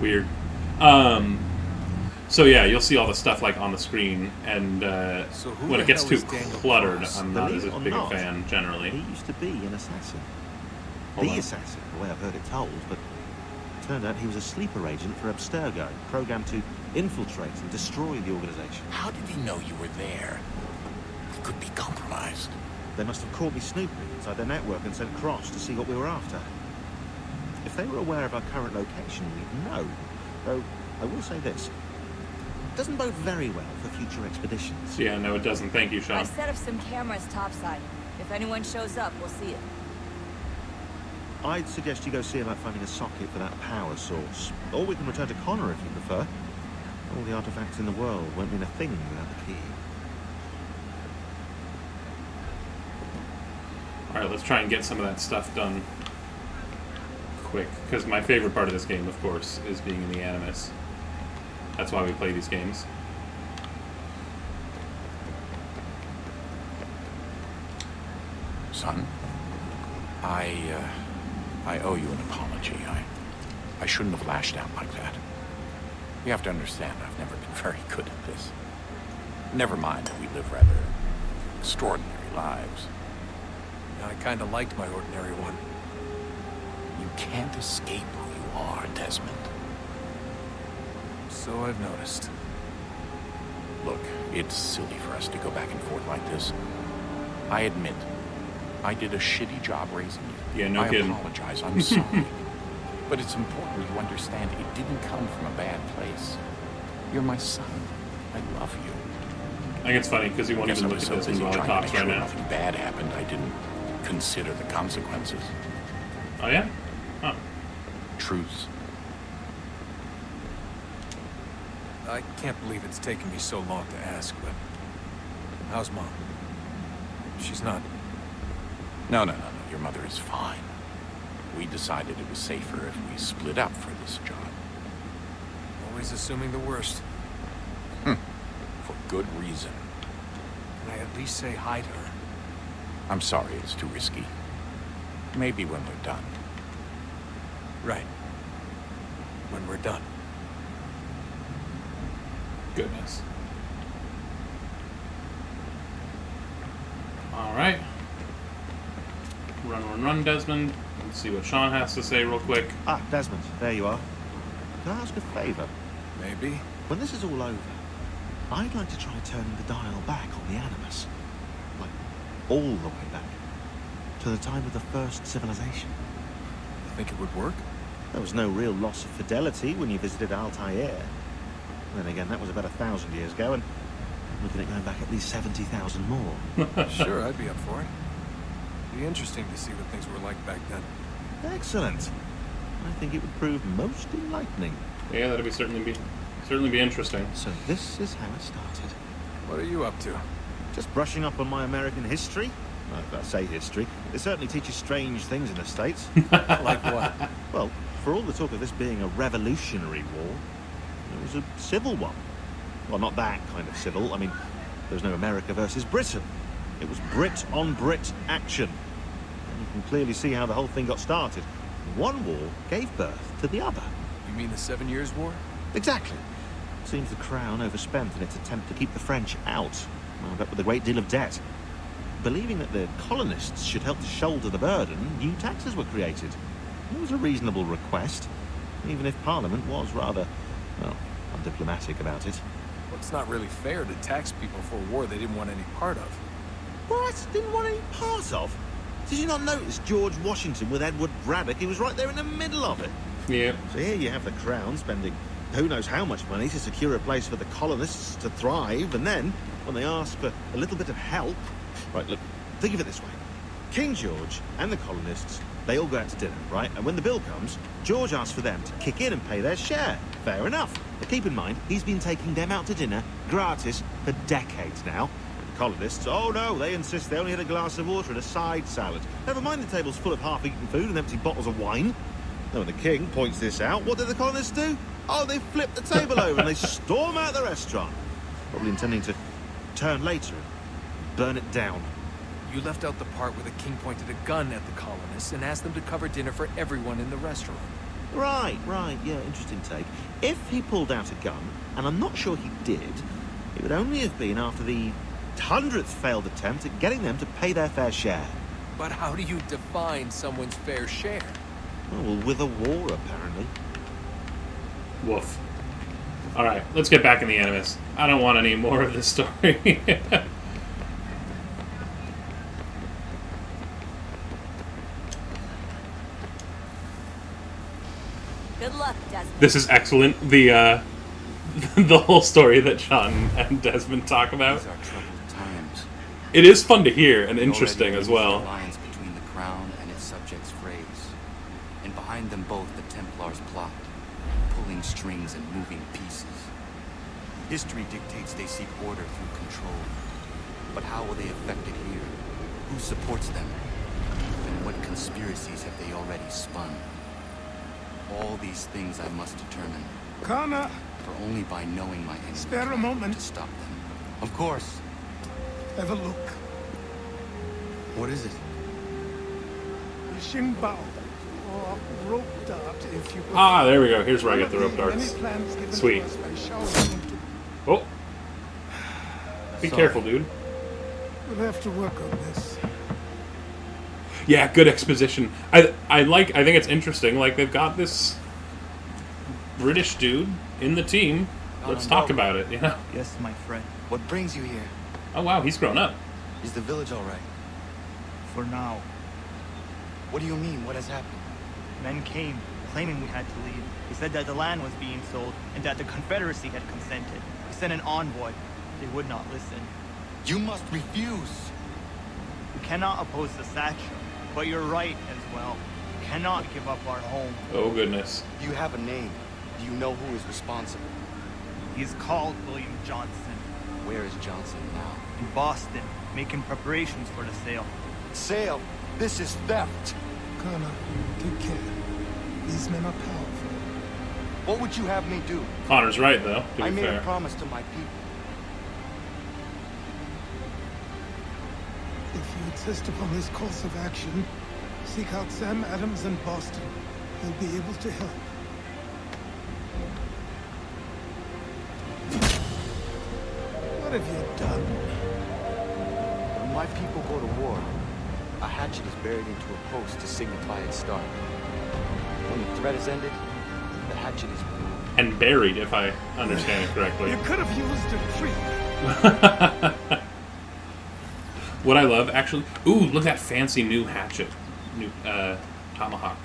Speaker 1: Weird. So yeah, you'll see all the stuff like on the screen, and when it gets too cluttered, I'm not as big a fan generally.
Speaker 13: He used to be an assassin.
Speaker 1: Hold on.
Speaker 13: Assassin, the way I've heard it told, but it turned out he was a sleeper agent for Abstergo, programmed to infiltrate and destroy the organization.
Speaker 16: How did he know you were there? We could be compromised.
Speaker 13: They must have caught me snooping inside their network and sent Cross to see what we were after. If they were aware of our current location, we'd know. Though, I will say this. It doesn't bode very well for future expeditions.
Speaker 1: Yeah, no, it doesn't. Thank you, Sean.
Speaker 14: I've set up some cameras topside. If anyone shows up, we'll see it.
Speaker 13: I'd suggest you go see about finding a socket for that power source. Or we can return to Connor if you prefer. All the artifacts in the world won't mean a thing without the key.
Speaker 1: Alright, let's try and get some of that stuff done quick. Because my favorite part of this game, of course, is being in the Animus. That's why we play these games.
Speaker 16: Son, I owe you an apology. I shouldn't have lashed out like that. You have to understand, I've never been very good at this. Never mind that we live rather extraordinary lives.
Speaker 18: I kind of liked my ordinary one.
Speaker 16: You can't escape who you are, Desmond.
Speaker 18: So I've noticed.
Speaker 16: Look, it's silly for us to go back and forth like this. I admit, I did a shitty job raising you.
Speaker 1: Yeah, no kidding.
Speaker 16: I apologize, I'm sorry. But it's important you understand it didn't come from a bad place. You're my son. I love you.
Speaker 1: I think it's funny because he won't even look at this while he talks right now.
Speaker 16: Nothing bad happened. I didn't consider the consequences.
Speaker 1: Oh yeah? Huh.
Speaker 16: Truce.
Speaker 18: I can't believe it's taken me so long to ask, but how's Mom? She's not...
Speaker 16: No. Your mother is fine. We decided it was safer if we split up for this job.
Speaker 18: Always assuming the worst.
Speaker 16: For good reason.
Speaker 18: Can I at least say hi to her?
Speaker 16: I'm sorry, it's too risky. Maybe when we're done.
Speaker 18: Right. When we're done.
Speaker 1: Goodness. Alright. Run, Desmond. Let's see what Sean has to say real quick.
Speaker 13: Ah, Desmond, there you are. Can I ask a favour?
Speaker 18: Maybe.
Speaker 13: When this is all over, I'd like to try turning the dial back on the Animus. Like, all the way back. To the time of the first civilization.
Speaker 18: You think it would work?
Speaker 13: There was no real loss of fidelity when you visited Altair. Then again, that was about 1,000 years ago, and looking at going back at least 70,000 more.
Speaker 18: Sure, I'd be up for it. Be interesting to see what things were like back then.
Speaker 13: Excellent. I think it would prove most enlightening.
Speaker 1: Yeah, that'd be certainly be interesting.
Speaker 13: So this is how it started.
Speaker 18: What are you up to?
Speaker 13: Just brushing up on my American history. Well, if I say history, it certainly teaches strange things in the States.
Speaker 18: Like what?
Speaker 13: Well, for all the talk of this being a revolutionary war, it was a civil one. Well, not that kind of civil. I mean, there was no America versus Britain. It was Brit on Brit action. And you can clearly see how the whole thing got started. One war gave birth to the other.
Speaker 18: You mean the 7 Years' War?
Speaker 13: Exactly. Seems the Crown overspent in its attempt to keep the French out, wound up with a great deal of debt. Believing that the colonists should help to shoulder the burden, new taxes were created. It was a reasonable request, even if Parliament was rather, well, undiplomatic about it.
Speaker 18: Well, it's not really fair to tax people for a war they didn't want any part of.
Speaker 13: What? Didn't want any part of? Did you not notice George Washington with Edward Braddock? He was right there in the middle of it.
Speaker 1: Yeah.
Speaker 13: So here you have the Crown spending who knows how much money to secure a place for the colonists to thrive, and then, when they ask for a little bit of help... Right, look, think of it this way. King George and the colonists, they all go out to dinner, right? And when the bill comes, George asks for them to kick in and pay their share. Fair enough. But keep in mind, he's been taking them out to dinner, gratis, for decades now. The colonists, oh no, they insist they only had a glass of water and a side salad. Never mind the table's full of half-eaten food and empty bottles of wine. Then when the king points this out, what do the colonists do? Oh, they flip the table over and they storm out the restaurant. Probably intending to turn later and burn it down.
Speaker 18: You left out the part where the king pointed a gun at the colonists and asked them to cover dinner for everyone in the restaurant.
Speaker 13: Right, yeah, interesting take. If he pulled out a gun, and I'm not sure he did, it would only have been after the 100th failed attempt at getting them to pay their fair share.
Speaker 18: But how do you define someone's fair share?
Speaker 13: Well, with a war, apparently.
Speaker 1: Woof. Alright, let's get back in the Animus. I don't want any more of this story.
Speaker 14: Good luck, Desmond.
Speaker 1: This is excellent. The whole story that Sean and Desmond talk about.
Speaker 5: These are troubled times.
Speaker 1: It is fun to hear and interesting as well.
Speaker 5: The alliance between the Crown and its subjects frays, and behind them both the Templars plot, pulling strings and moving pieces. History dictates they seek order through control, but how will they affect it here? Who supports them? What conspiracies have they already spun? All these things I must determine.
Speaker 10: Connor!
Speaker 5: For only by knowing my enemy
Speaker 10: Spare a
Speaker 5: can I hope
Speaker 10: moment.
Speaker 5: to stop them. Of course.
Speaker 10: Have a look.
Speaker 5: What is it?
Speaker 10: The Xingbao, or rope dart, if you prefer.
Speaker 1: Ah, there we go. Here's where I get the rope
Speaker 10: One of
Speaker 1: darts.
Speaker 10: many plans given to
Speaker 1: Sweet.
Speaker 10: us by Shaolin to-
Speaker 1: Oh. Be
Speaker 10: Sorry.
Speaker 1: careful, dude.
Speaker 10: We'll have to work on this.
Speaker 1: Yeah, good exposition. I think it's interesting. Like, they've got this British dude in the team. Let's talk about it, you know?
Speaker 5: Yes, my friend. What brings you here?
Speaker 1: Oh, wow, he's grown up.
Speaker 5: Is the village all right? For now. What do you mean? What has happened?
Speaker 19: Men came, claiming we had to leave. They said that the land was being sold, and that the Confederacy had consented. We sent an envoy. They would not listen.
Speaker 5: You must refuse!
Speaker 19: We cannot oppose the Sacher, but you're right as well. We cannot give up our home.
Speaker 1: Oh, goodness.
Speaker 5: Do you have a name? Do you know who is responsible?
Speaker 19: He is called William Johnson.
Speaker 5: Where is Johnson now?
Speaker 19: In Boston, making preparations for the sale.
Speaker 5: Sale? This is theft!
Speaker 10: Connor, take care. These men are powerful.
Speaker 5: What would you have me do?
Speaker 1: Connor's right, though, to
Speaker 5: I
Speaker 1: be
Speaker 5: made
Speaker 1: fair.
Speaker 5: a promise to my people.
Speaker 10: If you insist upon this course of action, seek out Sam Adams in Boston. He'll be able to help. What have you done?
Speaker 5: When my people go to war, a hatchet is buried into a post to signify its start. When the threat is ended, the hatchet is removed.
Speaker 1: And buried, if I understand it correctly.
Speaker 10: You could have used a tree.
Speaker 1: What I love, actually... Ooh, look at that fancy new hatchet. New, tomahawk.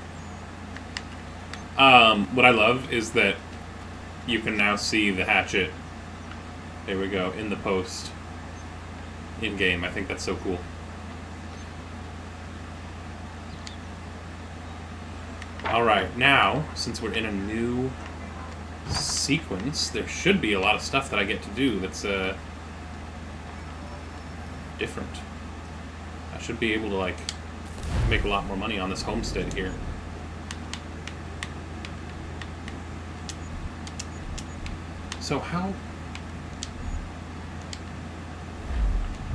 Speaker 1: What I love is that you can now see the hatchet, there we go, in the post. In-game. I think that's so cool. Alright, now, since we're in a new sequence, there should be a lot of stuff that I get to do that's, different. I should be able to, like, make a lot more money on this homestead here. So how...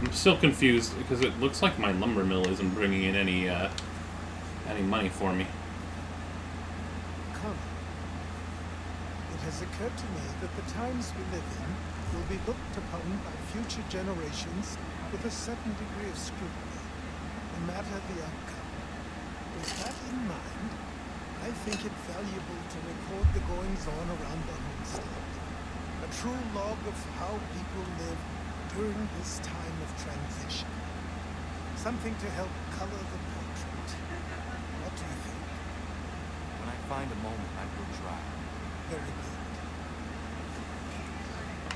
Speaker 1: I'm still confused, because it looks like my lumber mill isn't bringing in any money for me.
Speaker 10: Come. It has occurred to me that the times we live in will be looked upon by future generations with a certain degree of scrutiny, no matter the outcome. With that in mind, I think it valuable to record the goings-on around the homestead. A true log of how people live during this time of transition. Something to help color the portrait. What do you think?
Speaker 5: When I find a moment, I will try.
Speaker 10: Very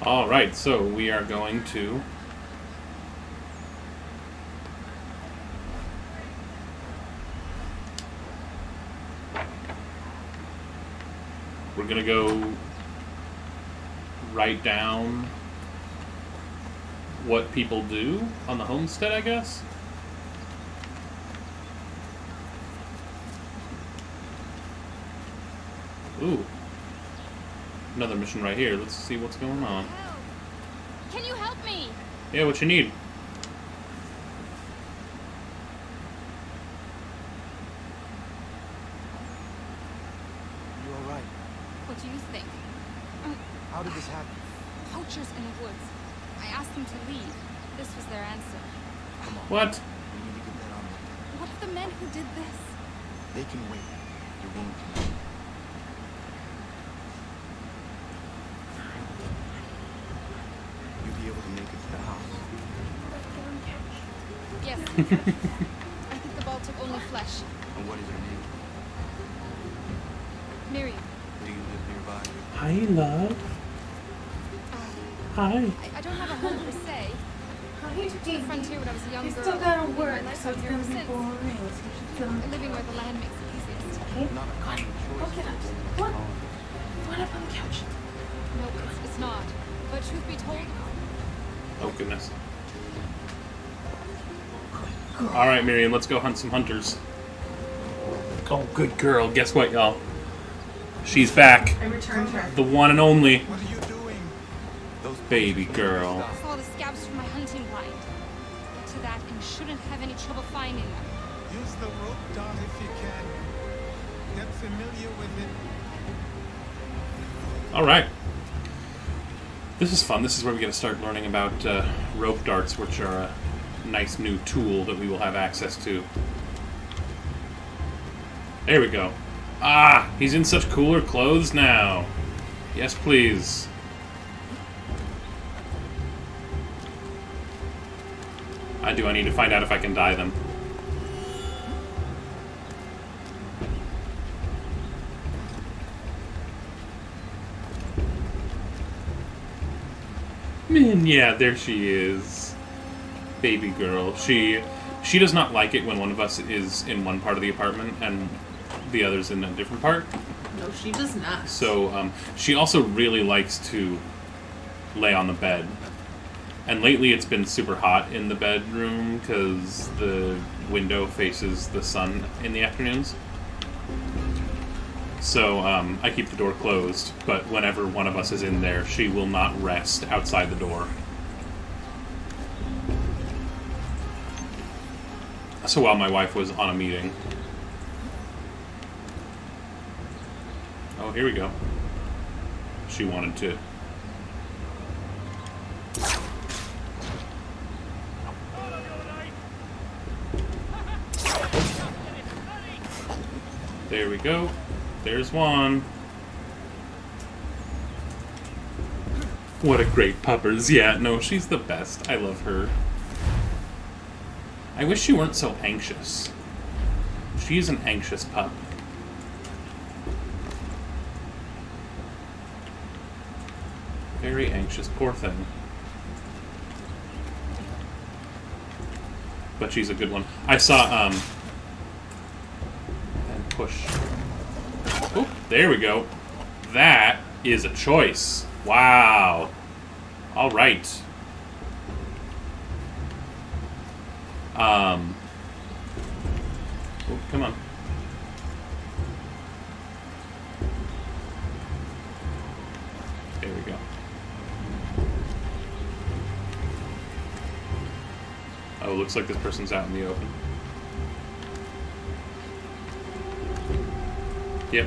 Speaker 10: good.
Speaker 1: Alright, so we are going to... We're gonna go write down what people do on the homestead, I guess? Ooh. Another mission right here. Let's see what's going on.
Speaker 7: Can you help me?
Speaker 1: Yeah, what you need?
Speaker 5: You alright?
Speaker 20: What do you think?
Speaker 5: How did this happen?
Speaker 20: Poachers in the woods. I asked them to leave. This was their answer.
Speaker 5: Come on.
Speaker 1: What?
Speaker 5: We need to get that on lockdown.
Speaker 20: What of the men who did this?
Speaker 5: They can wait. You're going to know. You'll be able to make it to the house.
Speaker 20: Yes. I think the ball took only flesh.
Speaker 5: And what is your name?
Speaker 20: Miriam.
Speaker 5: Do you live nearby?
Speaker 1: Hi, love. Hi.
Speaker 20: I don't have a home per se. I went to the frontier when I was a young
Speaker 2: You
Speaker 20: girl.
Speaker 2: still gotta
Speaker 20: and
Speaker 2: work,
Speaker 20: my life
Speaker 2: so
Speaker 20: out
Speaker 2: it's
Speaker 20: here
Speaker 2: gonna
Speaker 20: ever
Speaker 2: be
Speaker 20: since.
Speaker 2: boring.
Speaker 20: Living where the land makes it easiest.
Speaker 5: Not a common choice.
Speaker 2: Okay, what? What up on the couch?
Speaker 20: No, it's not. But truth be told,
Speaker 1: Oh, goodness. Alright, Miriam, let's go hunt some hunters. Oh, good girl. Guess what, y'all? She's back.
Speaker 2: I returned her.
Speaker 1: The one and only.
Speaker 10: What are you doing?
Speaker 1: Baby girl.
Speaker 20: I saw the scabs from my hunting blind. Get to that and shouldn't have any trouble finding them.
Speaker 10: Use the rope dart if you can. Get familiar with it.
Speaker 1: Alright. This is fun. This is where we get to start learning about rope darts, which are a nice new tool that we will have access to. There we go. Ah! He's in such cooler clothes now. Yes, please. I need to find out if I can dye them. Yeah, there she is. Baby girl. She does not like it when one of us is in one part of the apartment and the other's in a different part.
Speaker 2: No, she does not.
Speaker 1: So, she also really likes to lay on the bed. And lately it's been super hot in the bedroom because the window faces the sun in the afternoons. So, I keep the door closed, but whenever one of us is in there, she will not rest outside the door. So while my wife was on a meeting... Oh, here we go. She wanted to... There we go. There's one. What a great puppers. Yeah, no, she's the best. I love her. I wish she weren't so anxious. She's an anxious pup. Very anxious, poor thing. But she's a good one. I saw, and push. Oh, there we go. That is a choice. Wow. All right. Oh, come on. There we go. Oh, looks like this person's out in the open. Yep.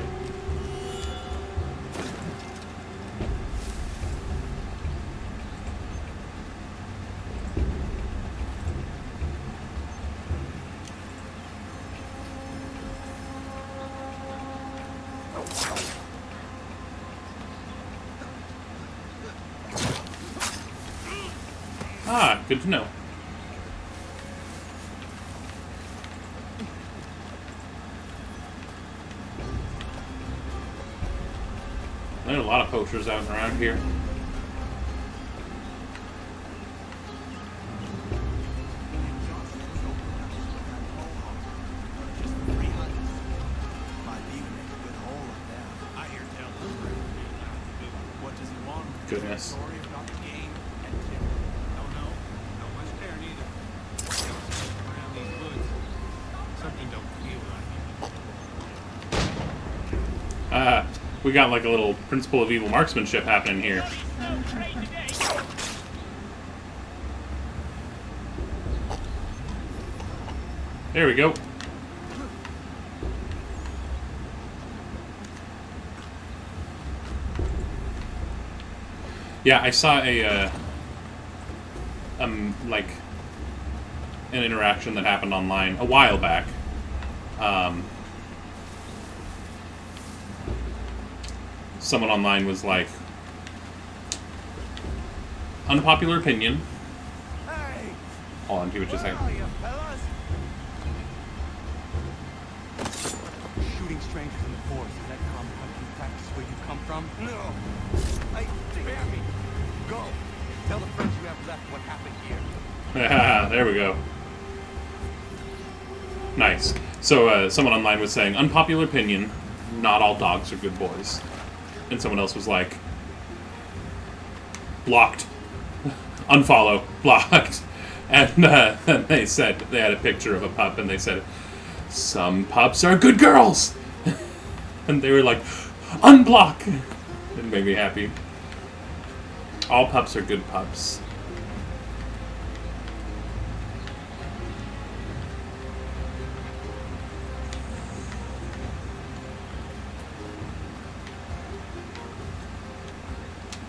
Speaker 1: Ah, good to know. There are a lot of posters out and around here. Goodness. We got like a little principle of evil marksmanship happening here. There we go. Yeah, I saw like an interaction that happened online a while back. Someone online was like, unpopular opinion. Hold on, give it just a second.
Speaker 3: Shooting strangers in the forest, is that common hunting practice where you come from? No. Spare me. Go. Tell the friends you have left what happened here.
Speaker 1: There we go. Nice. So, someone online was saying, unpopular opinion, not all dogs are good boys. And someone else was like, blocked. Unfollow. Blocked. And then they said, they had a picture of a pup, and they said, some pups are good girls! And they were like, unblock! It made me happy. All pups are good pups.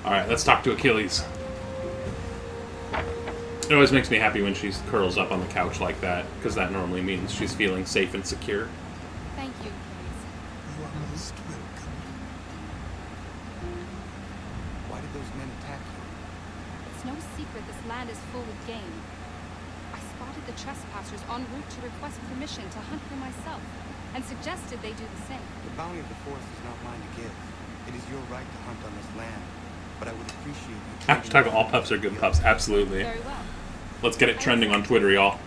Speaker 1: Alright, let's talk to Achilles. It always makes me happy when she curls up on the couch like that, because that normally means she's feeling safe and secure.
Speaker 20: Thank you, Achilles.
Speaker 10: You are most welcome.
Speaker 3: Why did those men attack you?
Speaker 20: It's no secret this land is full of game. I spotted the trespassers en route to request permission to hunt for myself, and suggested they do the same.
Speaker 3: The bounty of the forest is not mine to give. It is your right to hunt on this land. But I would appreciate you.
Speaker 1: Hashtag all pups are good pups, absolutely.
Speaker 20: Very well.
Speaker 1: Let's get it trending on Twitter, y'all.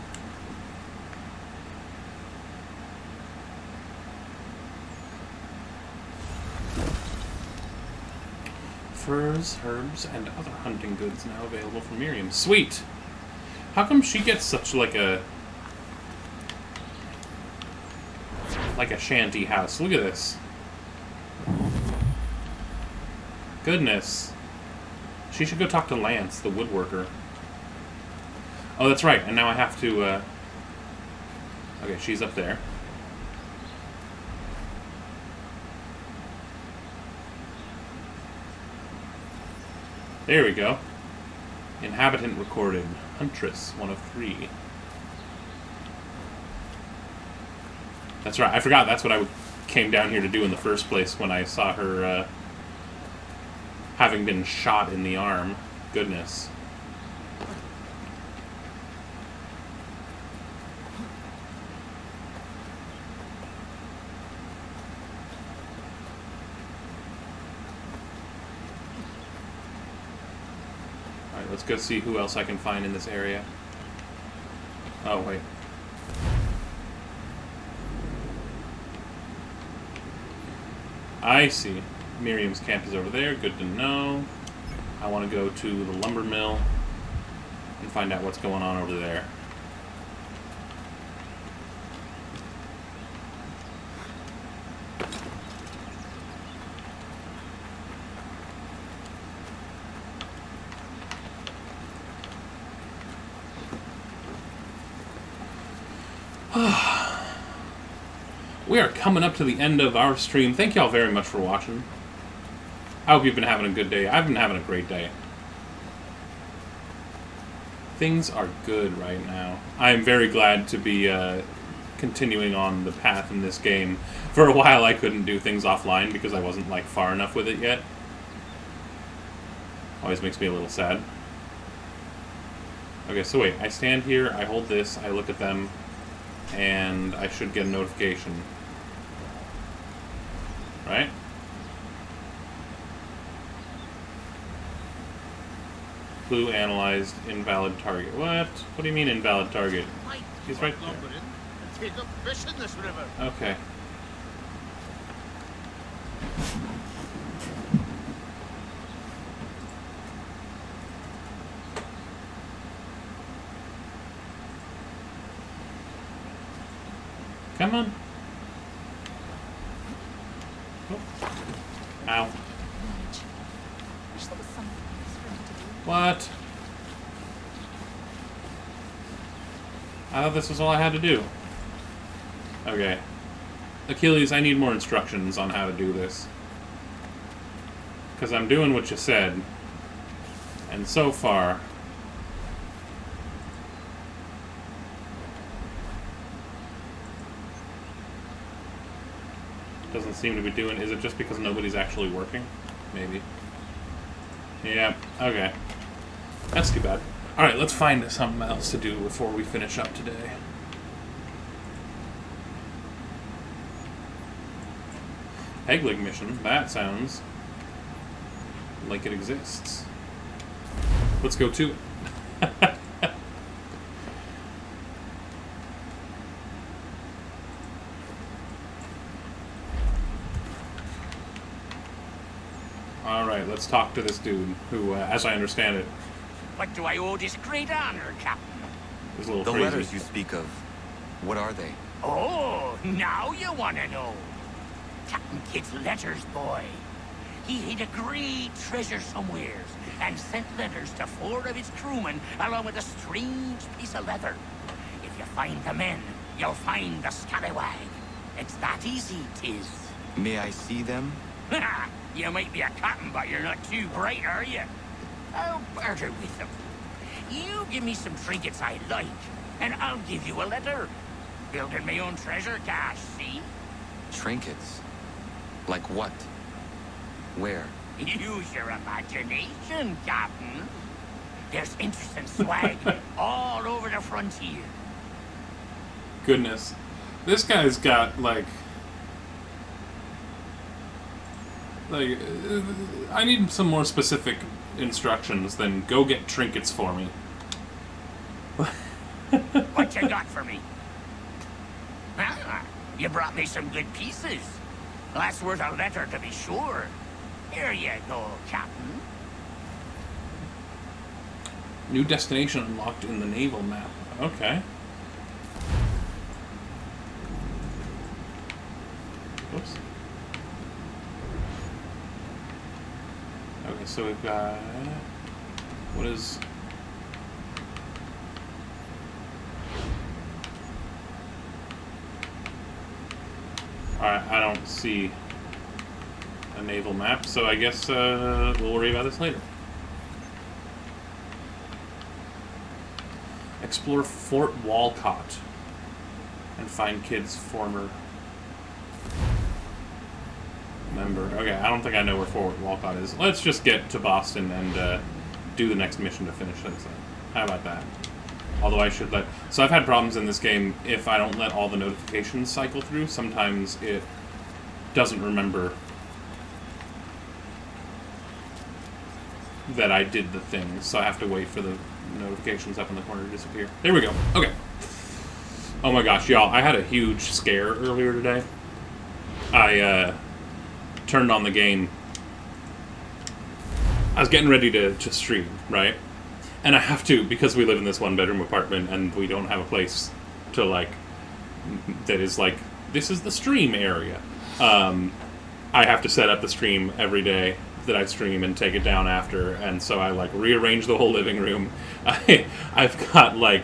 Speaker 1: Furs, herbs, and other hunting goods now available for Miriam. Sweet! How come she gets such like a shanty house? Look at this. Goodness. She should go talk to Lance, the woodworker. Oh, that's right. And now I have to, okay, she's up there. There we go. Inhabitant recorded. Huntress, 1 of 3. That's right. I forgot that's what I came down here to do in the first place when I saw her, having been shot in the arm. Goodness. Alright, let's go see who else I can find in this area. Oh, wait. I see. Miriam's camp is over there. Good to know. I want to go to the lumber mill and find out what's going on over there. We are coming up to the end of our stream. Thank y'all very much for watching. I hope you've been having a good day. I've been having a great day. Things are good right now. I am very glad to be continuing on the path in this game. For a while I couldn't do things offline because I wasn't like far enough with it yet. Always makes me a little sad. Okay, so wait. I stand here, I hold this, I look at them, and I should get a notification. Right? Clue analyzed, invalid target. What? What do you mean invalid target? He's right there.
Speaker 12: Take up fish in this river.
Speaker 1: Okay. Come on. Oh. Ow. What? I thought this was all I had to do. Okay. Achilles, I need more instructions on how to do this. Because I'm doing what you said. And so far... doesn't seem to be doing... Is it just because nobody's actually working? Maybe. Yeah, okay. That's too bad. Alright, let's find something else to do before we finish up today. Pegleg mission. That sounds like it exists. Let's go to it. Alright, let's talk to this dude who, as I understand it...
Speaker 12: What do I owe this great honor, Captain?
Speaker 1: is a little
Speaker 5: The
Speaker 1: crazy.
Speaker 5: letters you speak of, what are they?
Speaker 12: Oh, now you want to know. Captain Kidd's letters, boy. He hid a great treasure somewheres and sent letters to 4 of his crewmen along with a strange piece of leather. If you find the men, you'll find the scallywag. It's that easy, 'tis.
Speaker 5: May I see them?
Speaker 12: You might be a captain, but you're not too bright, are you? I'll barter with them. You give me some trinkets I like, and I'll give you a letter. Building my own treasure cache, see?
Speaker 5: Trinkets? Like what? Where?
Speaker 12: Use your imagination, Captain. There's interesting swag all over the frontier.
Speaker 1: Goodness. This guy's got, like, I need some more specific instructions than go get trinkets for me.
Speaker 12: What you got for me? Ah, you brought me some good pieces. That's worth a letter to be sure. Here you go, Captain.
Speaker 1: New destination unlocked in the naval map. Okay. Whoops. Okay, so we've got... What is... Alright, I don't see a naval map, so I guess we'll worry about this later. Explore Fort Walcott and find Kidd's former member. Okay, I don't think I know where Fort Walcott is. Let's just get to Boston and do the next mission to finish things up. How about that? Although I should let... So I've had problems in this game if I don't let all the notifications cycle through. Sometimes it doesn't remember that I did the thing, so I have to wait for the notifications up in the corner to disappear. There we go. Okay. Oh my gosh, y'all, I had a huge scare earlier today. I turned on the game. I was getting ready to stream, right? And I have to, because we live in this one-bedroom apartment and we don't have a place to, like, that is, like, this is the stream area. I have to set up the stream every day that I stream and take it down after, and so I, like, rearrange the whole living room. I've got, like,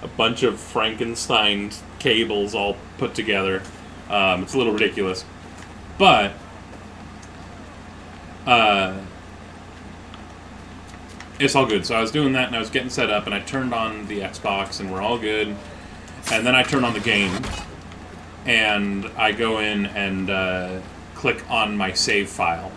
Speaker 1: a bunch of Frankenstein cables all put together. It's a little ridiculous. But, it's all good. So I was doing that, and I was getting set up, and I turned on the Xbox, and we're all good. And then I turn on the game, and I go in and click on my save file.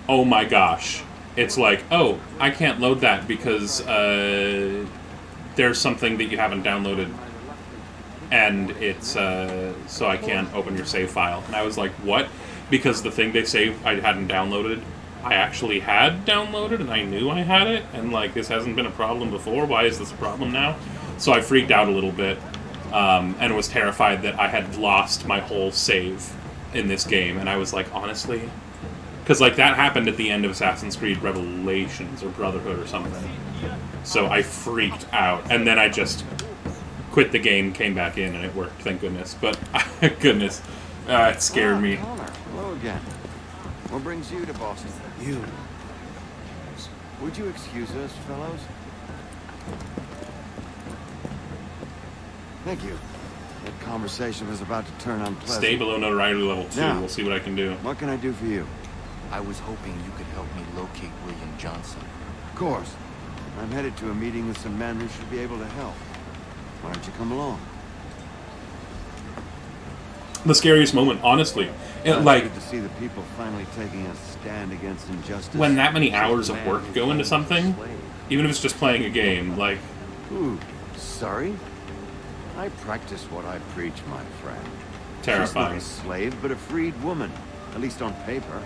Speaker 1: Oh my gosh. It's like, oh, I can't load that because there's something that you haven't downloaded, and it's so I can't open your save file. And I was like, what? Because the thing they saved I hadn't downloaded, I actually had downloaded, and I knew I had it, and like, this hasn't been a problem before. Why is this a problem now? So I freaked out a little bit, and was terrified that I had lost my whole save in this game. And I was like, honestly, because like that happened at the end of Assassin's Creed Revelations or Brotherhood or something. So I freaked out, and then I just quit the game, came back in, and it worked. Thank goodness. But goodness, it scared me.
Speaker 21: Hello again. What brings you to Boston? You. Would you excuse us, fellows? Thank you. That conversation was about to turn unpleasant.
Speaker 1: Stay below notoriety level 2.
Speaker 21: Now,
Speaker 1: we'll see what I can do.
Speaker 21: What can I do for you?
Speaker 5: I was hoping you could help me locate William Johnson.
Speaker 21: Of course. I'm headed to a meeting with some men who should be able to help. Why don't you come along?
Speaker 1: The scariest moment, honestly.
Speaker 21: Like good to see the people finally taking a stand against injustice.
Speaker 1: When that many hours of work go into something, even if it's just playing a game, like...
Speaker 21: Ooh, sorry? I practice what I preach, my friend.
Speaker 1: Terrifying.
Speaker 21: She's not a slave, but a freed woman, at least on paper.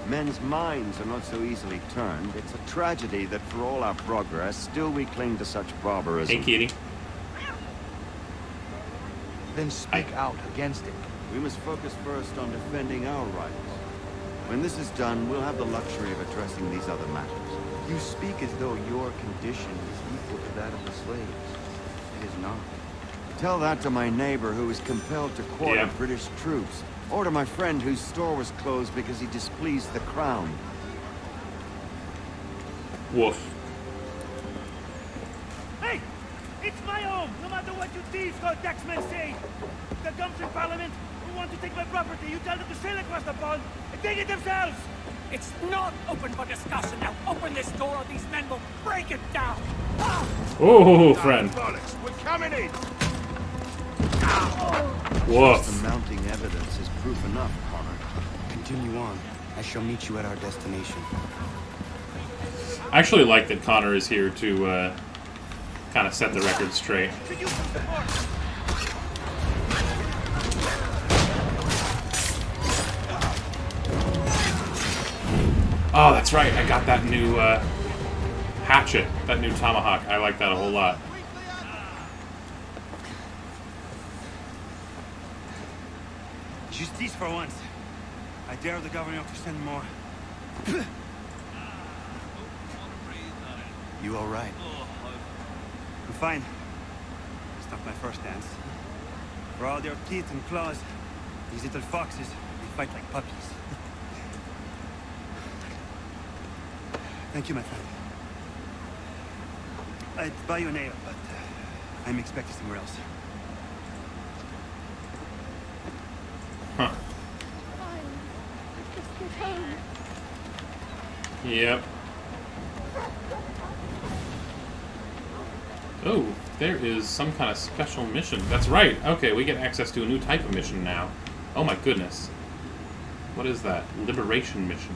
Speaker 21: Men's minds are not so easily turned. It's a tragedy that for all our progress, still we cling to such barbarism.
Speaker 1: Hey, kitty.
Speaker 21: Then speak out against it. We must focus first on defending our rights. When this is done, we'll have the luxury of addressing these other matters. You speak as though your condition is equal to that of the slaves.
Speaker 5: It is not.
Speaker 21: Tell that to my neighbor who was compelled to quarter
Speaker 1: Yeah.
Speaker 21: British troops. Or to my friend whose store was closed because he displeased the crown.
Speaker 1: Woof.
Speaker 4: Hey! It's my home! No matter what you thieves or taxmen say! The gums in Parliament who want to take my property, you tell them to sail across the pond and take it themselves!
Speaker 12: It's not open for discussion. Now open this door or these men will break it down.
Speaker 1: Oh, friend.
Speaker 4: We're coming in!
Speaker 1: Woof.
Speaker 21: The mounting evidence is proof enough, Connor.
Speaker 5: Continue on. I shall meet you at our destination.
Speaker 1: I actually like that Connor is here to kind of set the record straight. Oh, that's right. I got that new hatchet, that new tomahawk. I like that a whole lot.
Speaker 4: Justice for once. I dare the governor to send more.
Speaker 5: You all right?
Speaker 4: I'm fine. It's not my first dance. For all their teeth and claws, these little foxes, they fight like puppies. Thank you, my friend. I'd buy you an ale, but I'm expected somewhere else.
Speaker 1: Huh. Yep. Oh, there is some kind of special mission. That's right. Okay, we get access to a new type of mission now. Oh my goodness. What is that? Liberation mission.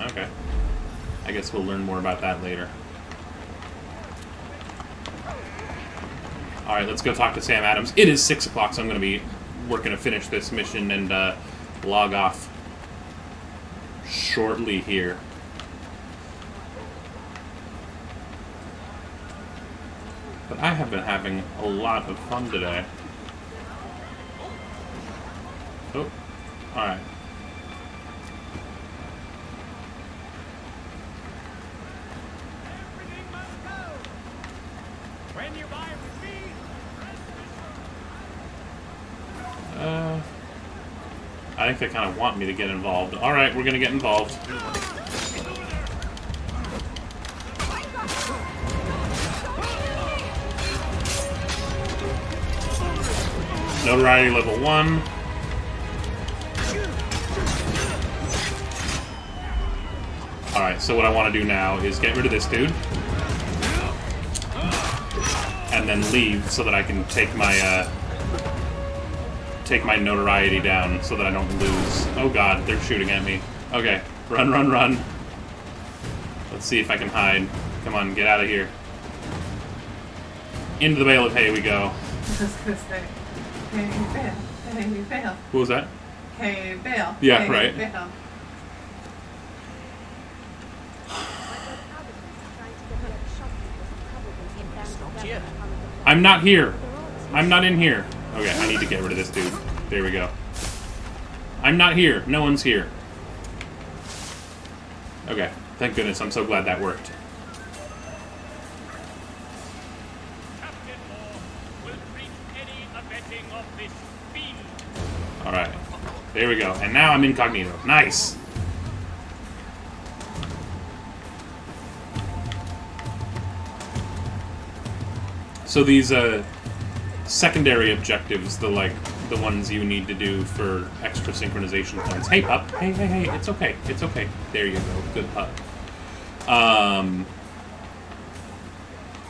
Speaker 1: Okay. I guess we'll learn more about that later. Alright, let's go talk to Sam Adams. It is 6 o'clock, so I'm going to be working to finish this mission and log off shortly here. But I have been having a lot of fun today. Oh, alright. I think they kind of want me to get involved. Alright, we're gonna get involved. Notoriety level 1. Alright, so what I want to do now is get rid of this dude. And then leave so that I can take my notoriety down so that I don't lose. Oh god, they're shooting at me. Okay, run, run, run. Let's see if I can hide. Come on, get out of here. Into the bale of hay we go.
Speaker 2: I was gonna say, hey, bail. Hey, bail.
Speaker 1: Who was that?
Speaker 2: Hey, bail.
Speaker 1: Yeah,
Speaker 2: hey,
Speaker 1: right.
Speaker 2: Bail.
Speaker 1: I'm not here. I'm not in here. Okay, I need to get rid of this dude. There we go. I'm not here. No one's here. Okay, thank goodness. I'm so glad that worked. Alright. There we go. And now I'm incognito. Nice! So these, secondary objectives, the ones you need to do for extra synchronization points. Hey, pup. Hey, hey, hey. It's okay. It's okay. There you go. Good pup.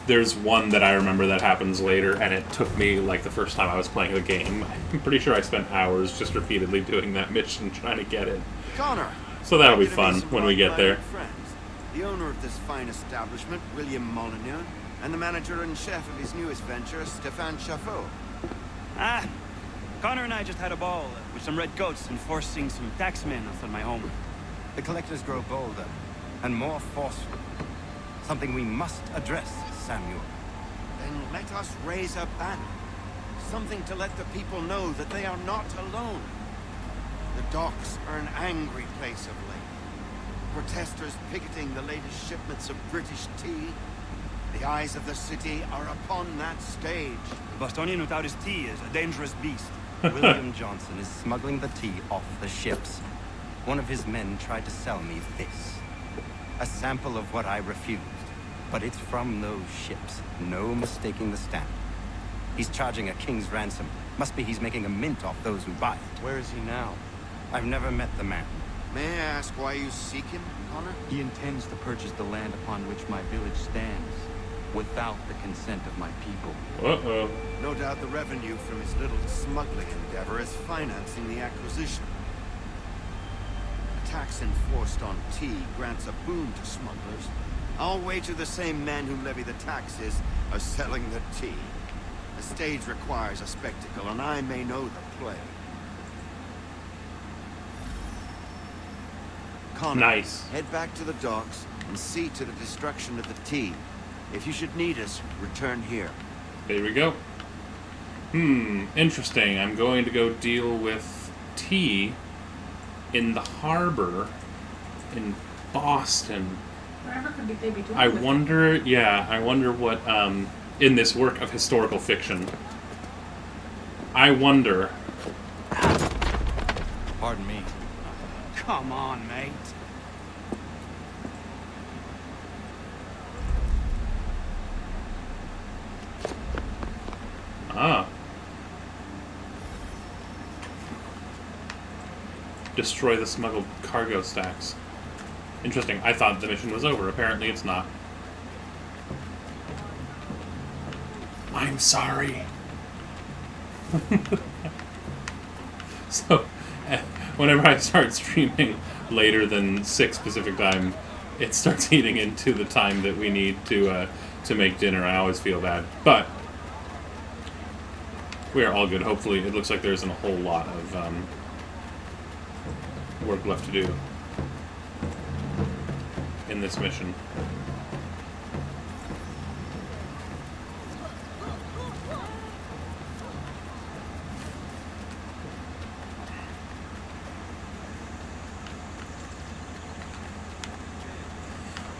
Speaker 1: There's one that I remember that happens later, and it took me, like, the first time I was playing the game. I'm pretty sure I spent hours just repeatedly doing that mission, trying to get it.
Speaker 21: Connor.
Speaker 1: So that'll be fun when we get there.
Speaker 21: Friends. The owner of this fine establishment, William Molyneux, and the manager and chef of his newest venture, Stéphane Chaffeau.
Speaker 4: Ah, Connor and I just had a ball with some red coats enforcing some taxmen outside my home.
Speaker 21: The collectors grow bolder and more forceful. Something we must address, Samuel. Then let us raise a banner. Something to let the people know that they are not alone. The docks are an angry place of late. Protesters picketing the latest shipments of British tea. The eyes of the city are upon that stage. The Bostonian without his tea is a dangerous beast.
Speaker 5: William Johnson is smuggling the tea off the ships. One of his men tried to sell me this. A sample of what I refused. But it's from those ships. No mistaking the stamp. He's charging a king's ransom. Must be he's making a mint off those who buy it.
Speaker 21: Where is he now?
Speaker 5: I've never met the man.
Speaker 21: May I ask why you seek him, Connor?
Speaker 5: He intends to purchase the land upon which my village stands, without the consent of my people.
Speaker 1: Uh-oh.
Speaker 21: No doubt the revenue from his little smuggling endeavor is financing the acquisition. A tax enforced on tea grants a boon to smugglers. I'll wager the same men who levy the taxes are selling the tea. The stage requires a spectacle, and I may know the play. Connor,
Speaker 1: nice.
Speaker 21: Head back to the docks and see to the destruction of the tea. If you should need us, return here.
Speaker 1: There we go. Interesting. I'm going to go deal with tea in the harbor in Boston.
Speaker 2: Wherever could they be doing
Speaker 1: I
Speaker 2: with
Speaker 1: wonder, yeah, I wonder what, in this work of historical fiction, I wonder...
Speaker 5: Pardon me.
Speaker 3: Come on, mate.
Speaker 1: Ah. Destroy the smuggled cargo stacks. Interesting. I thought the mission was over. Apparently it's not. I'm sorry. So, whenever I start streaming later than 6 Pacific time, it starts eating into the time that we need to make dinner. I always feel bad. But we are all good. Hopefully, it looks like there isn't a whole lot of work left to do in this mission.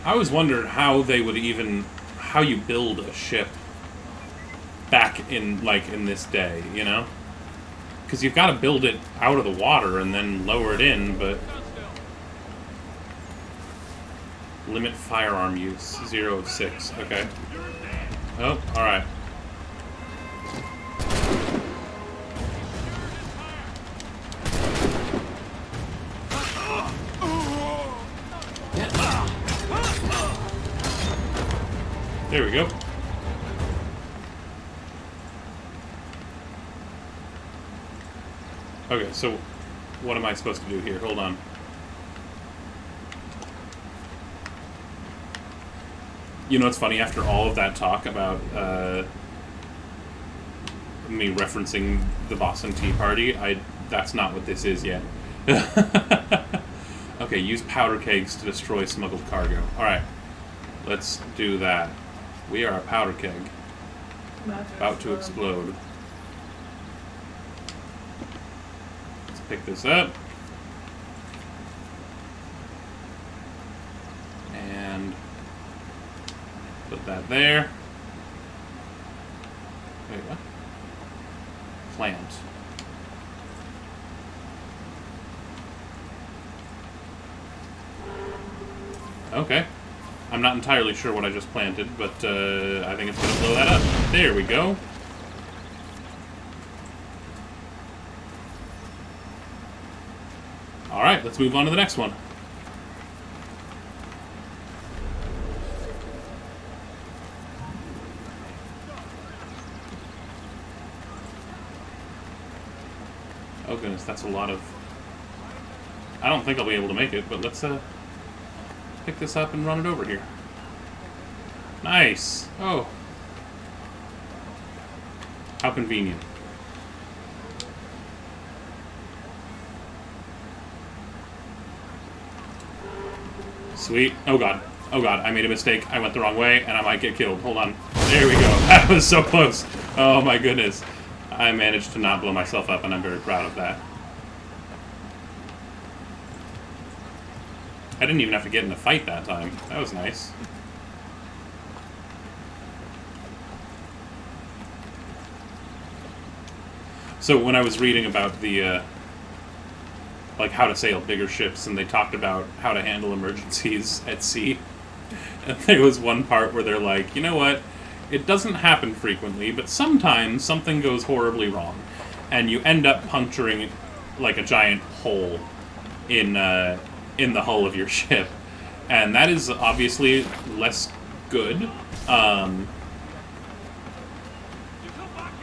Speaker 1: I always wondered how they would how you build a ship back in, in this day, you know? Because you've got to build it out of the water and then lower it in, but... Limit firearm use, 0 of 6, okay. Oh, alright. There we go. Okay, so what am I supposed to do here? Hold on. You know, it's funny, after all of that talk about me referencing the Boston Tea Party, that's not what this is yet. Okay, use powder kegs to destroy smuggled cargo. Alright, let's do that. We are a powder keg. About to explode. Let's pick this up. And put that there. Wait, what? Plant. Okay. I'm not entirely sure what I just planted, but I think it's going to blow that up. There we go. Alright, let's move on to the next one. Oh goodness, that's a lot of... I don't think I'll be able to make it, but let's pick this up and run it over here. Nice! Oh. How convenient. Sweet. Oh god. Oh god, I made a mistake. I went the wrong way, and I might get killed. Hold on. There we go. That was so close. Oh my goodness. I managed to not blow myself up, and I'm very proud of that. I didn't even have to get in a fight that time. That was nice. So when I was reading about the, like how to sail bigger ships, and they talked about how to handle emergencies at sea, and there was one part where they're like, you know what, it doesn't happen frequently, but sometimes something goes horribly wrong, and you end up puncturing like a giant hole in the hull of your ship, and that is obviously less good.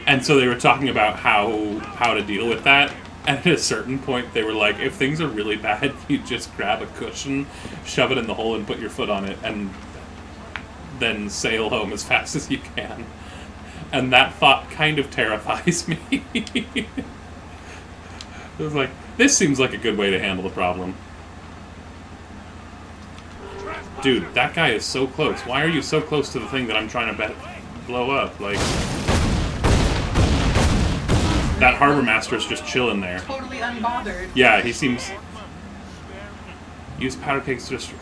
Speaker 1: And so they were talking about how to deal with that. And at a certain point, they were like, if things are really bad, you just grab a cushion, shove it in the hole, and put your foot on it, and then sail home as fast as you can. And that thought kind of terrifies me. It was like, this seems like a good way to handle the problem. Dude, that guy is so close. Why are you so close to the thing that I'm trying to blow up? Like, that harbor master is just chilling there.
Speaker 2: Totally unbothered.
Speaker 1: Yeah, he seems... Use powder kegs to destroy...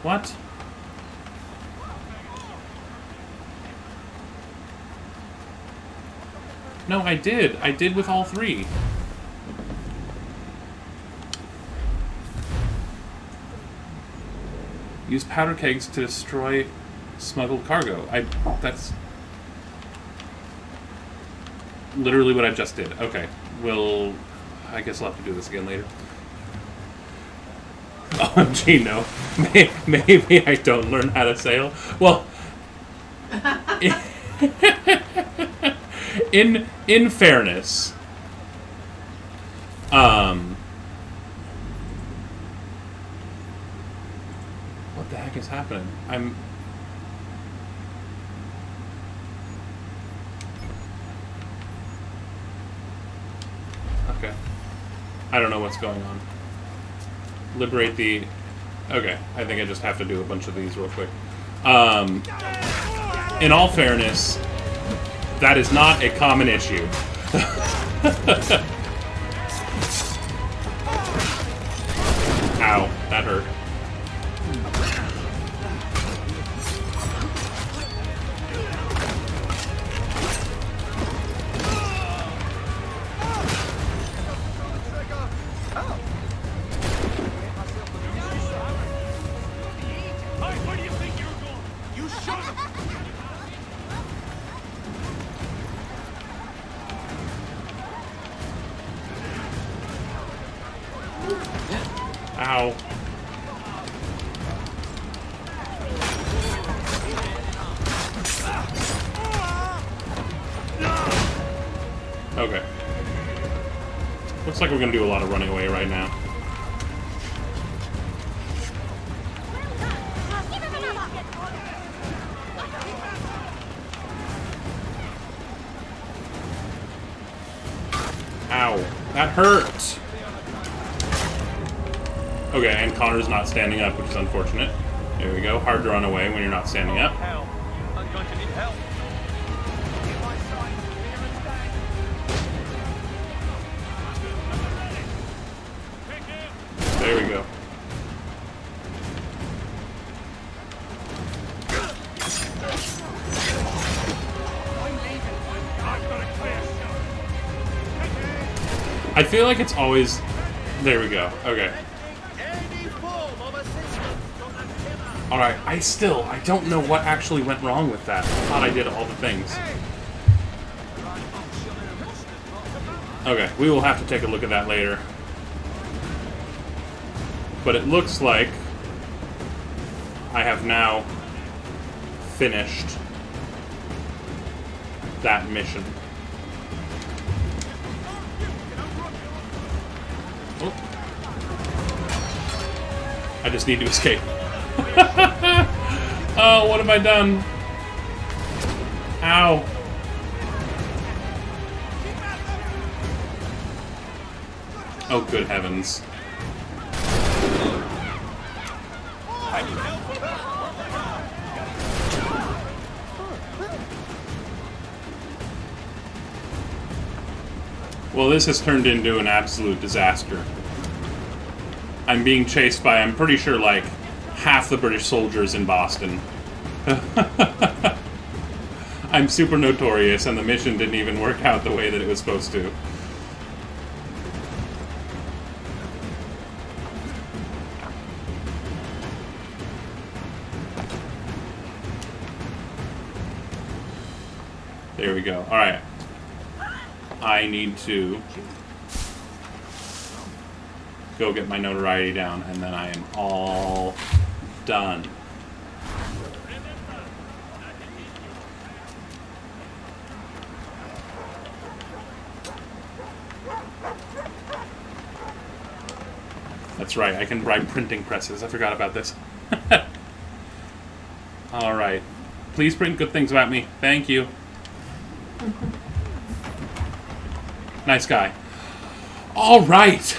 Speaker 1: What? No, I did. I did with all three. Use powder kegs to destroy smuggled cargo. That's literally what I just did. Okay. Well, I guess I'll have to do this again later. OMG, no. Maybe I don't learn how to sail. Well, in fairness, what the heck is happening? Okay. I don't know what's going on. Liberate the... Okay, I think I just have to do a bunch of these real quick. In all fairness, that is not a common issue. Ow, that hurt. Ow. Okay. Looks like we're gonna do a lot of running away right now. Ow. That hurt! Okay, and Connor's not standing up, which is unfortunate. There we go. Hard to run away when you're not standing up.
Speaker 4: I'm going to need help.
Speaker 1: There we go. I feel like it's always... There we go. Okay. Alright, I don't know what actually went wrong with that. I thought I did all the things. Okay, we will have to take a look at that later. But it looks like I have now finished that mission. Oh. I just need to escape. Oh, what have I done? Ow. Oh, good heavens. Well, this has turned into an absolute disaster. I'm being chased by, I'm pretty sure, like, half the British soldiers in Boston. I'm super notorious, and the mission didn't even work out the way that it was supposed to. There we go. Alright. I need to go get my notoriety down, and then I am all done. That's right, I can bribe printing presses. I forgot about this. Alright. Please print good things about me. Thank you. Nice guy. Alright.